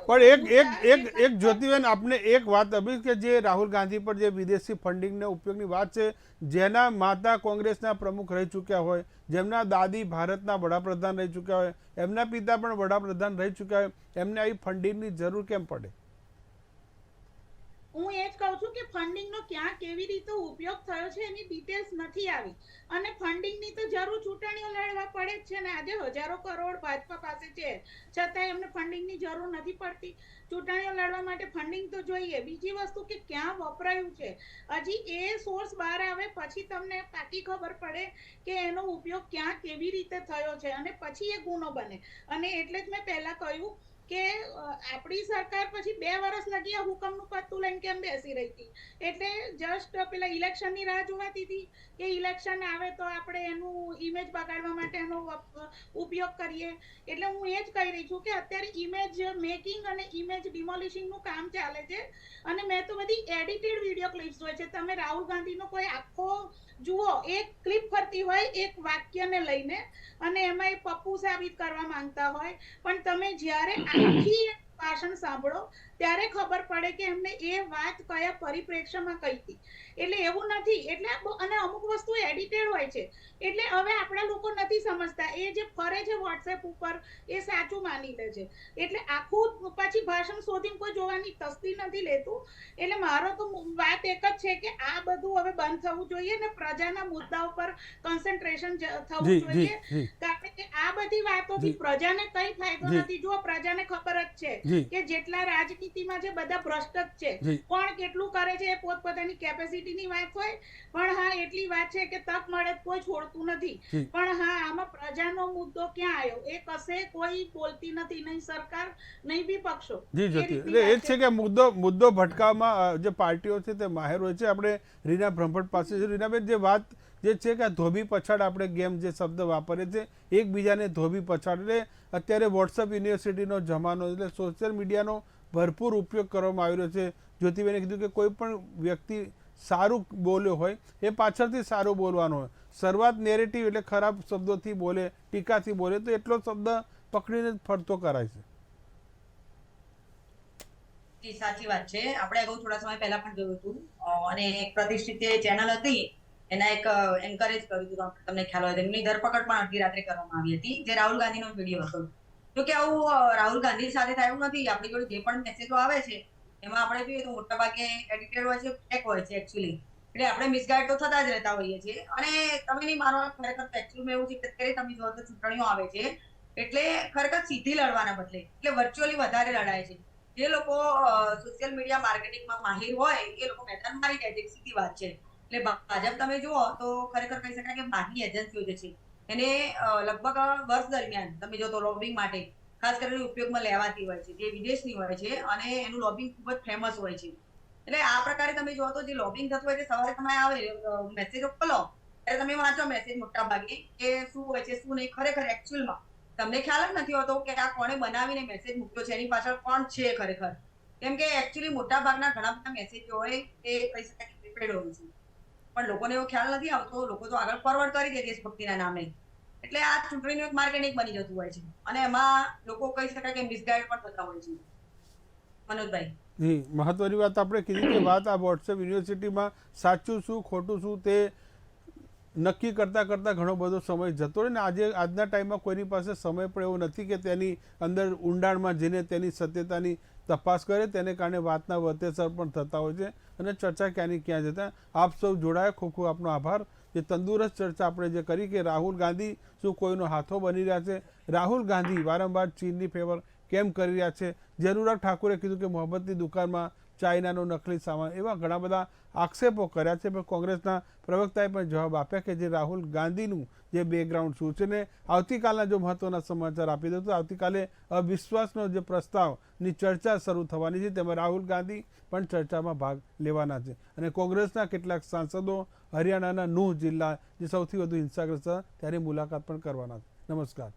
પણ એક જ્યોતિબેન આપને એક વાત આપી કે જે રાહુલ ગાંધી પર જે વિદેશી ફંડિંગને ઉપયોગની વાત છે, જેના માતા કોંગ્રેસના પ્રમુખ રહી ચૂક્યા હોય, જેમના દાદી ભારતના વડાપ્રધાન રહી ચૂક્યા હોય, એમના પિતા પણ વડાપ્રધાન રહી ચૂક્યા હોય, એમને આવી ફંડિંગની જરૂર કેમ પડે? હું એ જ કહું છું કે ફંડિંગનો ક્યાં કેવી રીતે ઉપયોગ થયો છે એની ડિટેલ્સ નથી આવી અને ફંડિંગની તો જરૂર ચૂંટણીઓ લડવા પડે જ છે ને આજે હજારો કરોડ ભાજપા પાસે છે છતાંય એમને ફંડિંગની જરૂર નથી પડતી ચૂંટણીઓ લડવા માટે ફંડિંગ તો જોઈએ બીજી વસ્તુ કે ક્યાં વપરાયું છે હજી એ સોર્સ બહાર આવે પછી તમને પાકી ખબર પડે કે એનો ઉપયોગ ક્યાં કેવી રીતે થયો છે અને પછી એ ગુનો બને અને એટલે જ મેં પહેલા કહ્યું કે આપણી સરકાર પછી 2 વર્ષ લગી આ હુકમનું પત્તું લઈને કેમ બેસી રહી હતી એટલે જસ્ટ પેલા ઇલેક્શનની રાહ જોવાતી હતી કે ઇલેક્શન આવે તો આપણે એનું ઇમેજ બગાડવા માટે એનો ઉપયોગ કરીએ એટલે હું એ જ કહી રહી છું કે અત્યારે ઇમેજ મેકિંગ અને ઇમેજ ડિમોલિશિંગનું કામ ચાલે છે અને મેં તો બધી એડિટેડ વિડીયો ક્લિપ્સ જોઈ છે તમે રાહુલ ગાંધીનો કોઈ આખો જુઓ એક ક્લિપ ફરતી હોય એક વાક્યને લઈને અને એમાં એ પપ્પુ સાબિત કરવા માંગતા હોય પણ તમે જ્યારે આખી ભાષણ સાંભળો ત્યારે ખબર પડે કે એમને એ વાત કયા પરિપ્રેક્ષ્યમાં કહી હતી એટલે એવું નથી એટલે અને અમુક વસ્તુ એડિટેડ હોય છે એટલે હવે આપણા લોકો નથી સમજતા એ જે ફરે છે વોટ્સએપ ઉપર એ સાચું માની લે છે એટલે આખું પછી ભાષણ શોધીને કોઈ જોવાની તસ્દી નથી લેતું એટલે મારો તો વાત એક જ છે કે આ બધું હવે બંધ થવું જોઈએ ને પ્રજાના મુદ્દાઓ પર કોન્સન્ટ્રેશન થવું જોઈએ કારણ કે આ બધી વાતોથી પ્રજાને કઈ ફાયદો નથી જો પ્રજાને ખબર જ છે કે જેટલા રાજનીતિમાં જે બધા ભ્રષ્ટ જ છે કોણ કેટલું કરે છે એ પોતપોતાની કેપેસિટીની વાત હોય પણ હા એટલી વાત છે કે તક મળે કોઈ છોડતું નથી પણ હા આમાં પ્રજાનો મુદ્દો ક્યાં આવ્યો એ કશે કોઈ બોલતી નથી નહીં સરકાર નહીં વિપક્ષો જી જ્યોતિ એટલે એ જ છે કે મુદ્દો ભટકાવવામાં જે પાર્ટીઓ છે તે માહેર હોય છે આપણે રીના બ્રહ્મભટ્ટ પાસે છે રીનાબેન જે વાત જે છે કે ધોબી પછાડ આપણે ગેમ જે શબ્દ વાપરે છે એકબીજાને ધોબી પછાડ એટલે અત્યારે વોટ્સઅપ યુનિવર્સિટીનો જમાનો એટલે સોશિયલ મીડિયાનો ભરપૂર ઉપયોગ કરવામાં આવી રહ્યો છે જ્યોતિબેને કીધું કે કોઈ પણ વ્યક્તિ સારું બોલ્યો હોય એ પાછળથી સારું બોલવાનું હોય શરૂઆત નેરેટિવ એટલે ખરાબ શબ્દોથી બોલે ટીકાથી બોલે તો એટલો શબ્દ પકડીને ફરતો કરાય છે સાચી વાત છે આપણે અગાઉ થોડા સમય પહેલા પણ જોયું હતું અને એક પ્રતિષ્ઠિત ચેનલ હતી એના એક એન્કરેજ કર્યું હતું તમને ખ્યાલ હોય એમની ધરપકડ પણ અડધી રાત્રે કરવામાં આવી હતી જે રાહુલ ગાંધીનો વિડીયો હતો તો કે આવું રાહુલ ગાંધી સાથે થયું નથી આપણી જોડે જે પણ મેસેજો આવે છે એમાં આપણે જોઈએ તો મોટાભાગે એડિટેડ હોય છે ફેક હોય છે એકચ્યુઅલી એટલે આપણે મિસગાઈડ તો થતા જ રહેતા હોઈએ છીએ અને તમે નહીં માનો ખરેખર એકચ્યુઅલીમાં એવું છે કે અત્યારે તમે જો તો ચૂંટણીઓ આવે છે એટલે ખરેખર સીધી લડવાના બદલે એટલે વર્ચ્યુઅલી વધારે લડાય છે જે લોકો સોશિયલ મીડિયા માર્કેટિંગમાં માહિર હોય એ લોકો મેદાન મારી જાય છે સીધી વાત છે એટલે ભાજપ તમે જુઓ તો ખરેખર કહી શકાય કે બહારની એજન્સીઓ જે છે એને લગભગ વર્ષ દરમિયાન તમે જો તો લોબિંગ માટે ખાસ કરીને ઉપયોગમાં લેવાતી હોય છે જે વિદેશની હોય છે અને એનું લોબિંગ ખૂબ જ ફેમસ હોય છે એટલે આ પ્રકારે તમે જો તો જે લોબિંગ થતું હોય છે સવારે તમે આવે મેસેજો ખોલો ત્યારે તમે વાંચો મેસેજ મોટા ભાગે કે શું હોય છે શું નહીં ખરેખર એકચ્યુઅલમાં તમને ખ્યાલ જ નથી હોતો કે આ કોણે બનાવીને મેસેજ મૂક્યો છે એની પાછળ કોણ છે ખરેખર કેમ કે એકચ્યુઅલી મોટા ભાગના ઘણા બધા મેસેજો હોય એ કહી શકાય કે પ્રિપેર્ડ હોય છે પણ લોકોને એવો ખ્યાલ નથી આવતો લોકો તો આગળ ફોરવર્ડ કરી દે દેશભક્તિના નામે એટલે આ ચૂંટણીનું એક માર્કેટિંગ બની જતું હોય છે અને એમાં લોકો કહી શકાય કે મિસગાઈડ પણ થતા હોય છે મનોજભાઈ જી મહત્વની વાત આપણે કીધી કે વાત આ વોટ્સએપ યુનિવર્સિટીમાં સાચું શું ખોટું શું તે નક્કી કરતાં કરતાં ઘણો બધો સમય જતો રહે ને આજના ટાઈમમાં કોઈની પાસે સમય પણ એવો નથી કે તેની અંદર ઊંડાણમાં જઈને તેની સત્યતાની તપાસ કરે તેને કારણે વાતના વતેસર પણ થતા હોય છે અને ચર્ચા ક્યાંની ક્યાં જતા આપ સૌ જોડાયા ખૂબ ખૂબ આપનો આભાર જે તંદુરસ્ત ચર્ચા આપણે જે કરી કે રાહુલ ગાંધી શું કોઈનો હાથો બની રહ્યા છે રાહુલ ગાંધી વારંવાર ચીનની ફેવર કેમ કરી રહ્યા છે જે અનુરાગ ઠાકુરે કીધું કે મોહબ્બતની દુકાનમાં ચાઇનાનો નકલી સામાન એવા ઘણા બધા આક્ષેપો કર્યા છે પણ કોંગ્રેસના પ્રવક્તાએ પણ જવાબ આપ્યા કે જે રાહુલ ગાંધીનું જે બેકગ્રાઉન્ડ શું છે ને આવતીકાલના જો મહત્વના સમાચાર આપી દઉં તો આવતીકાલે અવિશ્વાસનો જે પ્રસ્તાવની ચર્ચા શરૂ થવાની છે તેમાં રાહુલ ગાંધી પણ ચર્ચામાં ભાગ લેવાના છે અને કોંગ્રેસના કેટલાક સાંસદો હરિયાણાના નૂહ જિલ્લા જે સૌથી વધુ હિંસાગ્રસ્ત તેની મુલાકાત પણ કરવાના છે. નમસ્કાર.